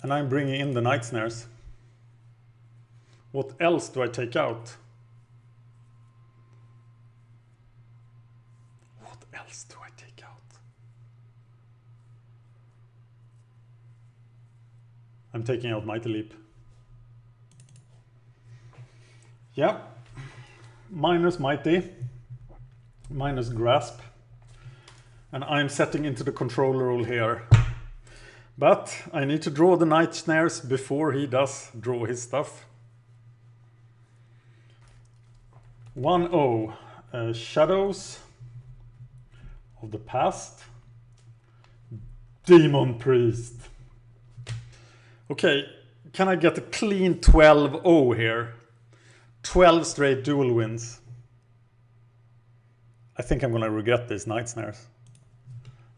And I'm bringing in the Night Snares. What else do I take out? What else do I take out? I'm taking out Mighty Leap. Yeah. Minus Mighty. Minus Grasp. And I'm setting into the control role here. But I need to draw the Night Snares before he does draw his stuff. 1-0. Shadows of the Past. Demon Priest. Okay, can I get a clean 12-0 here? 12 straight dual wins. I think I'm gonna regret these Night Snares.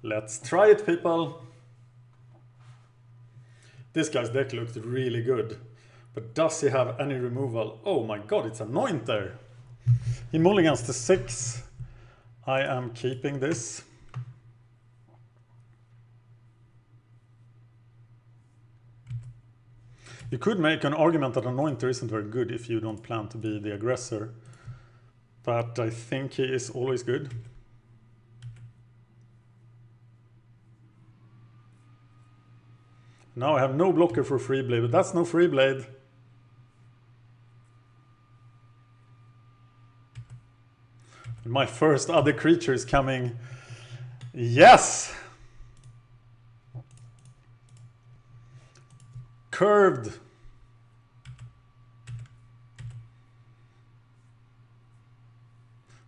Let's try it, people. This guy's deck looked really good. But does he have any removal? Oh my god, it's Anointer. He mulligans to 6. I am keeping this. You could make an argument that Anointer isn't very good if you don't plan to be the aggressor. But I think he is always good. Now I have no blocker for free blade, but that's no free blade. And my first other creature is coming. Yes! Curved.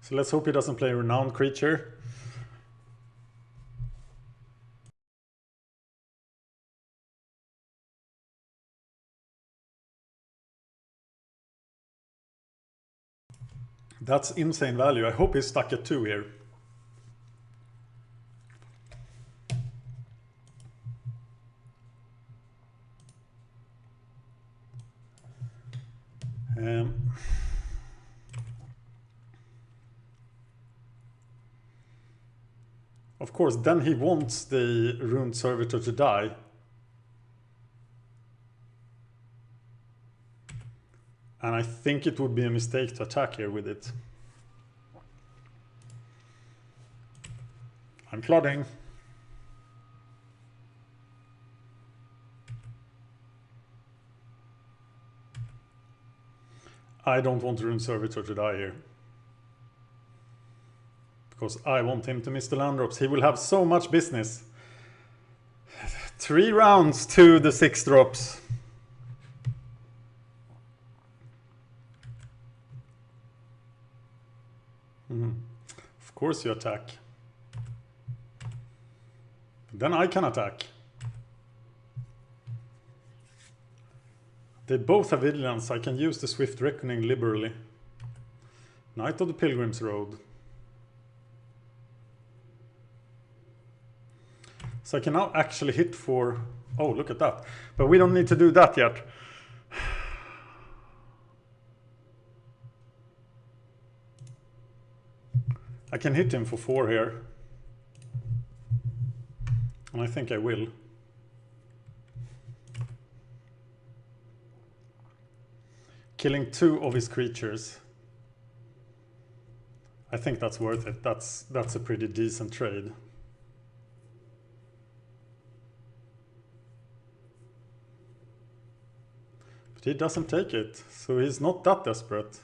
So let's hope he doesn't play a renowned creature. That's insane value. I hope he's stuck at 2 here. Of course, then he wants the Ruined Servitor to die. And I think it would be a mistake to attack here with it. I'm flooding. I don't want the Ruined Servitor to die here. Because I want him to miss the land drops. He will have so much business. 3 rounds to the 6 drops. Of course you attack. Then I can attack. They both have vigilance. I can use the Swift Reckoning liberally. Knight of the Pilgrim's Road. So I can now actually hit for... Oh, look at that. But we don't need to do that yet. I can hit him for 4 here. And I think I will. Killing 2 of his creatures. I think that's worth it. That's a pretty decent trade. But he doesn't take it, so he's not that desperate.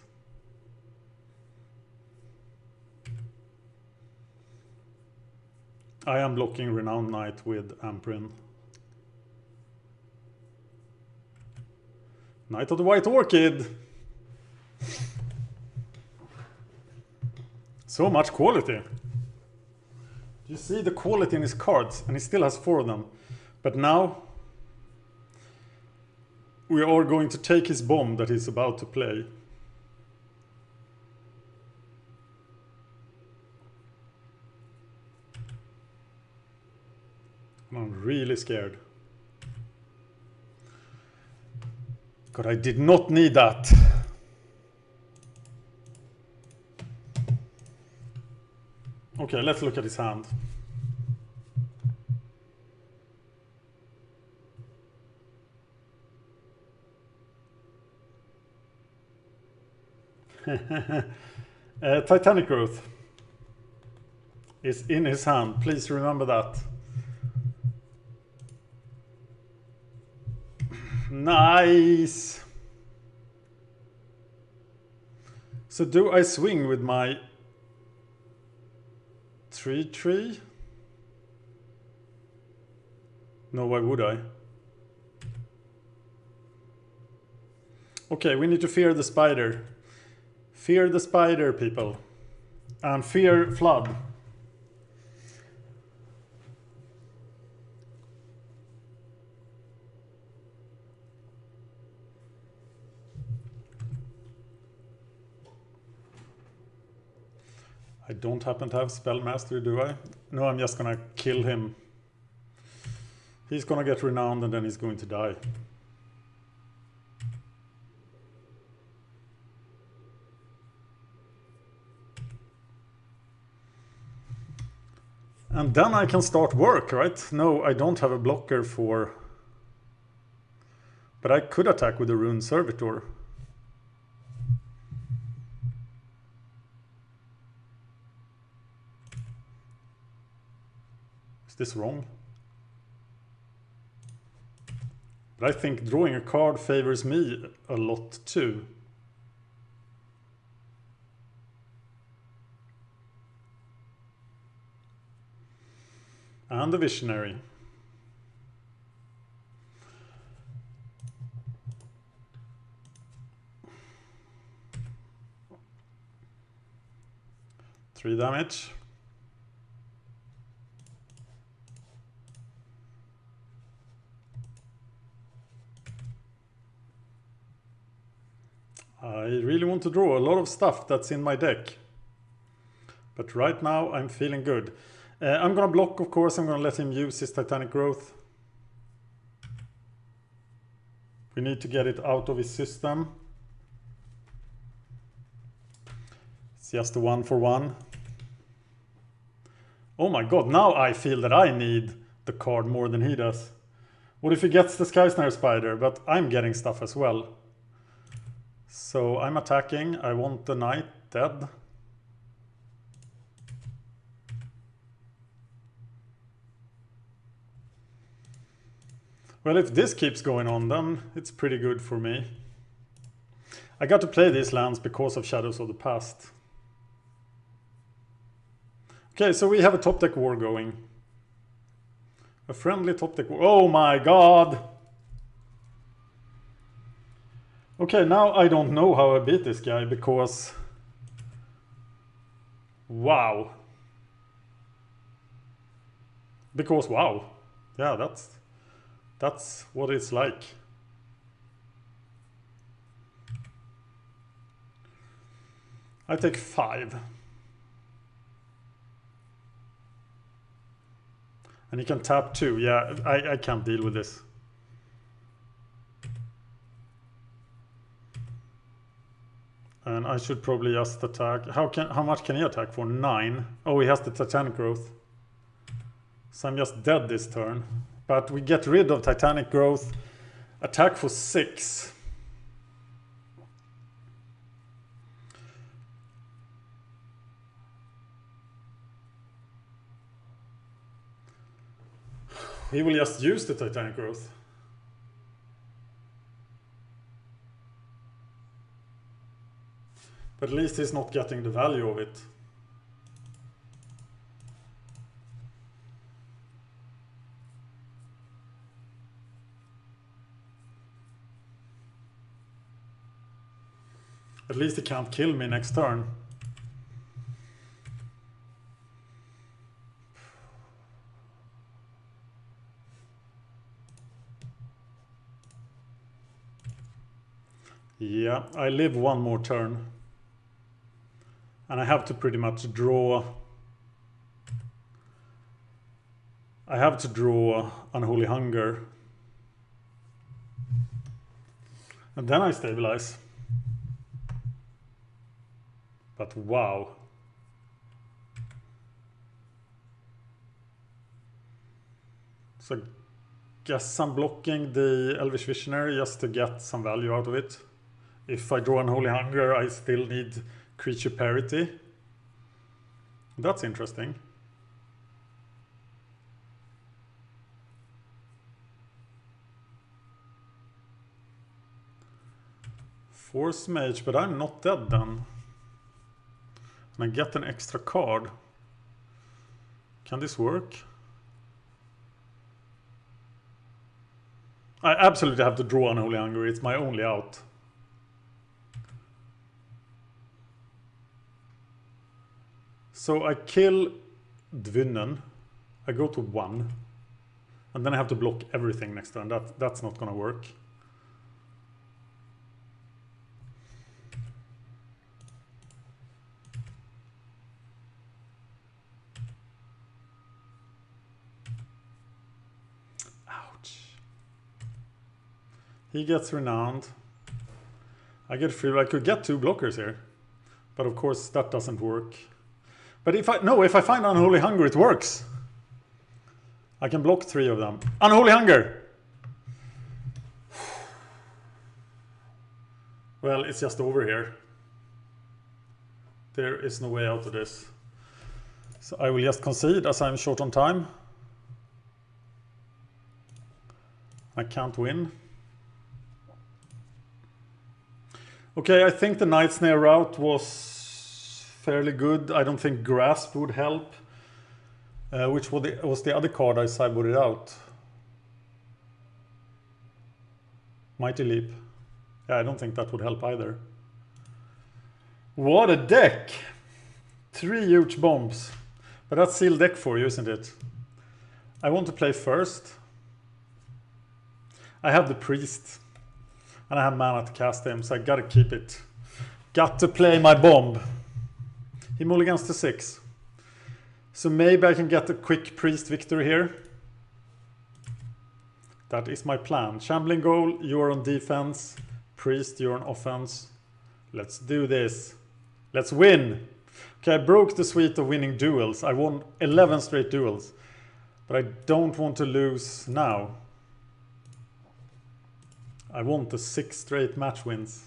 I am blocking Renowned Knight with Amprin. Knight of the White Orchid! So much quality. You see the quality in his cards, and he still has 4 of them. But now we are going to take his bomb that he's about to play. I'm really scared. God, I did not need that. Okay, let's look at his hand. Titanic Growth is in his hand. Please remember that. Nice. So do I swing with my 3/3? No, why would I? Okay, we need to fear the spider. Fear the spider, people. And fear flood. I don't happen to have spell mastery, do I? No, I'm just gonna kill him. He's gonna get renowned and then he's going to die. And then I can start work, right? No, I don't have a blocker for... But I could attack with a Rune Servitor. Is this wrong? But I think drawing a card favors me a lot too. And the Visionary. Three damage. I really want to draw a lot of stuff that's in my deck. But right now I'm feeling good. I'm gonna block, of course. I'm gonna let him use his Titanic Growth. We need to get it out of his system. It's just a 1-for-1. Oh my god, now I feel that I need the card more than he does. What if he gets the Skysnare Spider? But I'm getting stuff as well. So I'm attacking. I want the knight dead. Well, if this keeps going on, then it's pretty good for me. I got to play these lands because of Shadows of the Past. Okay, so we have a top deck war going. A friendly top deck war. Oh my god! Okay, now I don't know how I beat this guy because... Wow. Because wow, yeah, that's what it's like. I take 5. And he can tap 2. Yeah, I can't deal with this. And I should probably just attack. How much can he attack for? 9. Oh, he has the Titanic Growth. So I'm just dead this turn. But we get rid of Titanic Growth. Attack for 6. He will just use the Titanic Growth. But at least he's not getting the value of it. At least he can't kill me next turn. Yeah, I live one more turn. And I have to pretty much draw. I have to draw Unholy Hunger. And then I stabilize. But wow. So I guess I'm blocking the Elvish Visionary just to get some value out of it. If I draw Unholy Hunger, I still need creature parity. That's interesting. Force Mage, but I'm not dead then. And I get an extra card. Can this work? I absolutely have to draw Unholy Hunger. It's my only out. So I kill Dvunnen. I go to 1. And then I have to block everything next turn. That's not gonna work. Ouch. He gets Renowned. I get free. I could get 2 blockers here. But of course that doesn't work. But if I find Unholy Hunger, it works. I can block 3 of them. Unholy Hunger! Well, it's just over here. There is no way out of this. So I will just concede as I'm short on time. I can't win. Okay, I think the Night Snare route was fairly good. I don't think Grasp would help. Which was the other card I sideboarded out? Mighty Leap. Yeah, I don't think that would help either. What a deck! 3 huge bombs. But that's sealed deck for you, isn't it? I want to play first. I have the Priest. And I have mana to cast him, so I gotta keep it. Got to play my bomb. He mulligans to 6. So maybe I can get a quick Priest victory here. That is my plan. Shambling Goal, you're on defense. Priest, you're on offense. Let's do this. Let's win. Okay, I broke the sweet of winning duels. I won 11 straight duels. But I don't want to lose now. I want the 6 straight match wins.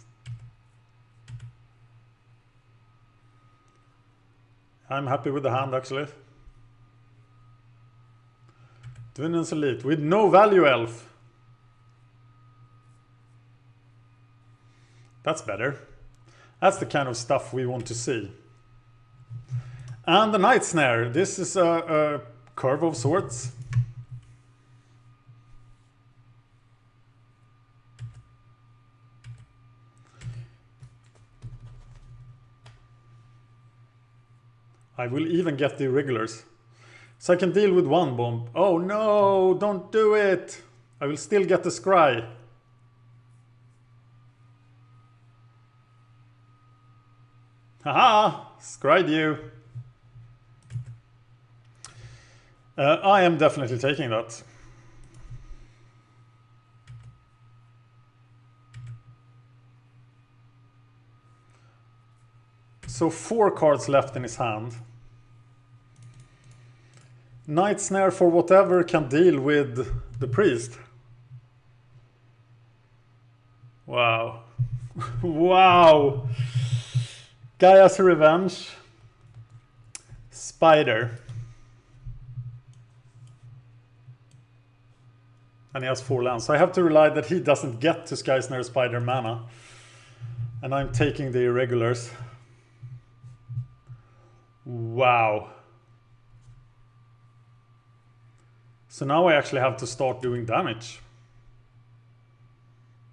I'm happy with the hand actually. Dvunnen's Elite with no value elf. That's better. That's the kind of stuff we want to see. And the Night Snare. This is a curve of sorts. I will even get the irregulars. So I can deal with one bomb. Oh no, don't do it. I will still get the scry. Haha, scryed you. I am definitely taking that. So 4 cards left in his hand. Night Snare for whatever can deal with the priest. Wow. Wow. Gaia's Revenge. Spider. And he has 4 lands. So I have to rely that he doesn't get to Sky Snare Spider mana. And I'm taking the irregulars. Wow. So now I actually have to start doing damage.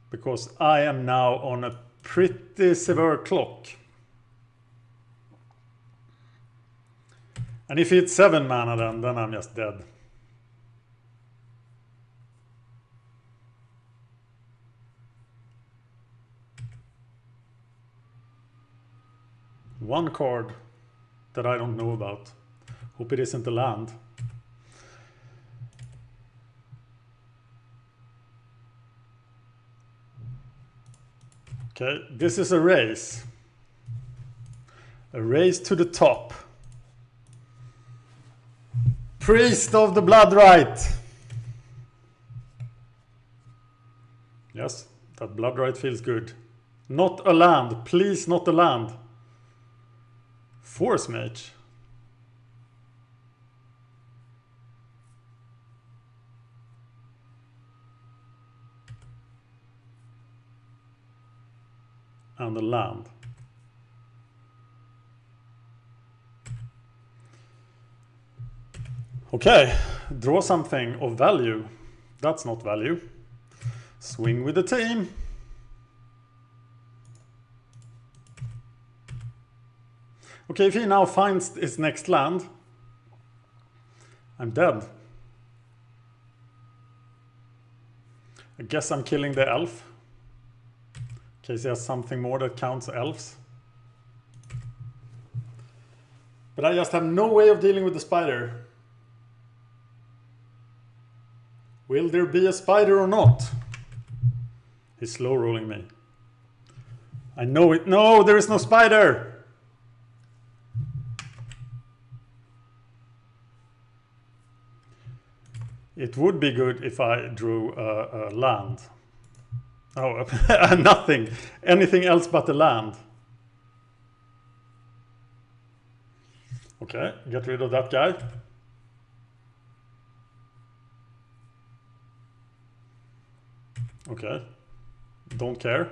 Because I am now on a pretty severe clock. And if it's 7 mana then I'm just dead. One card that I don't know about. Hope it isn't a land. Okay, this is a race. A race to the top. Priest of the Blood Rite. Yes, that Blood Rite feels good. Not a land, please, not a land. Force Mage. And a land. Okay, draw something of value. That's not value. Swing with the team. Okay, if he now finds his next land, I'm dead. I guess I'm killing the elf. In case he has something more that counts elves. But I just have no way of dealing with the spider. Will there be a spider or not? He's slow rolling me. I know it. No, there is no spider! It would be good if I drew a land. Oh, nothing. Anything else but a land. Okay, get rid of that guy. Okay, don't care.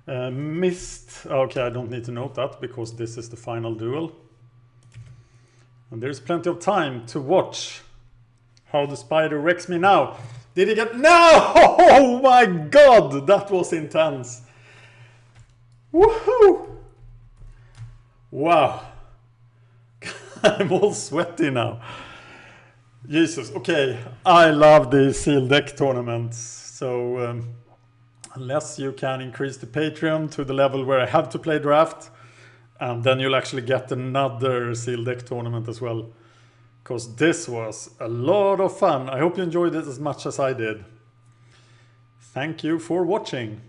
Missed. Okay, I don't need to note that because this is the final duel. And there's plenty of time to watch how the spider wrecks me now. Did he get... No! Oh my god! That was intense. Woohoo! Wow. I'm all sweaty now. Jesus, okay. I love the sealed deck tournaments. So unless you can increase the Patreon to the level where I have to play draft, and then you'll actually get another sealed deck tournament as well. Because this was a lot of fun. I hope you enjoyed it as much as I did. Thank you for watching.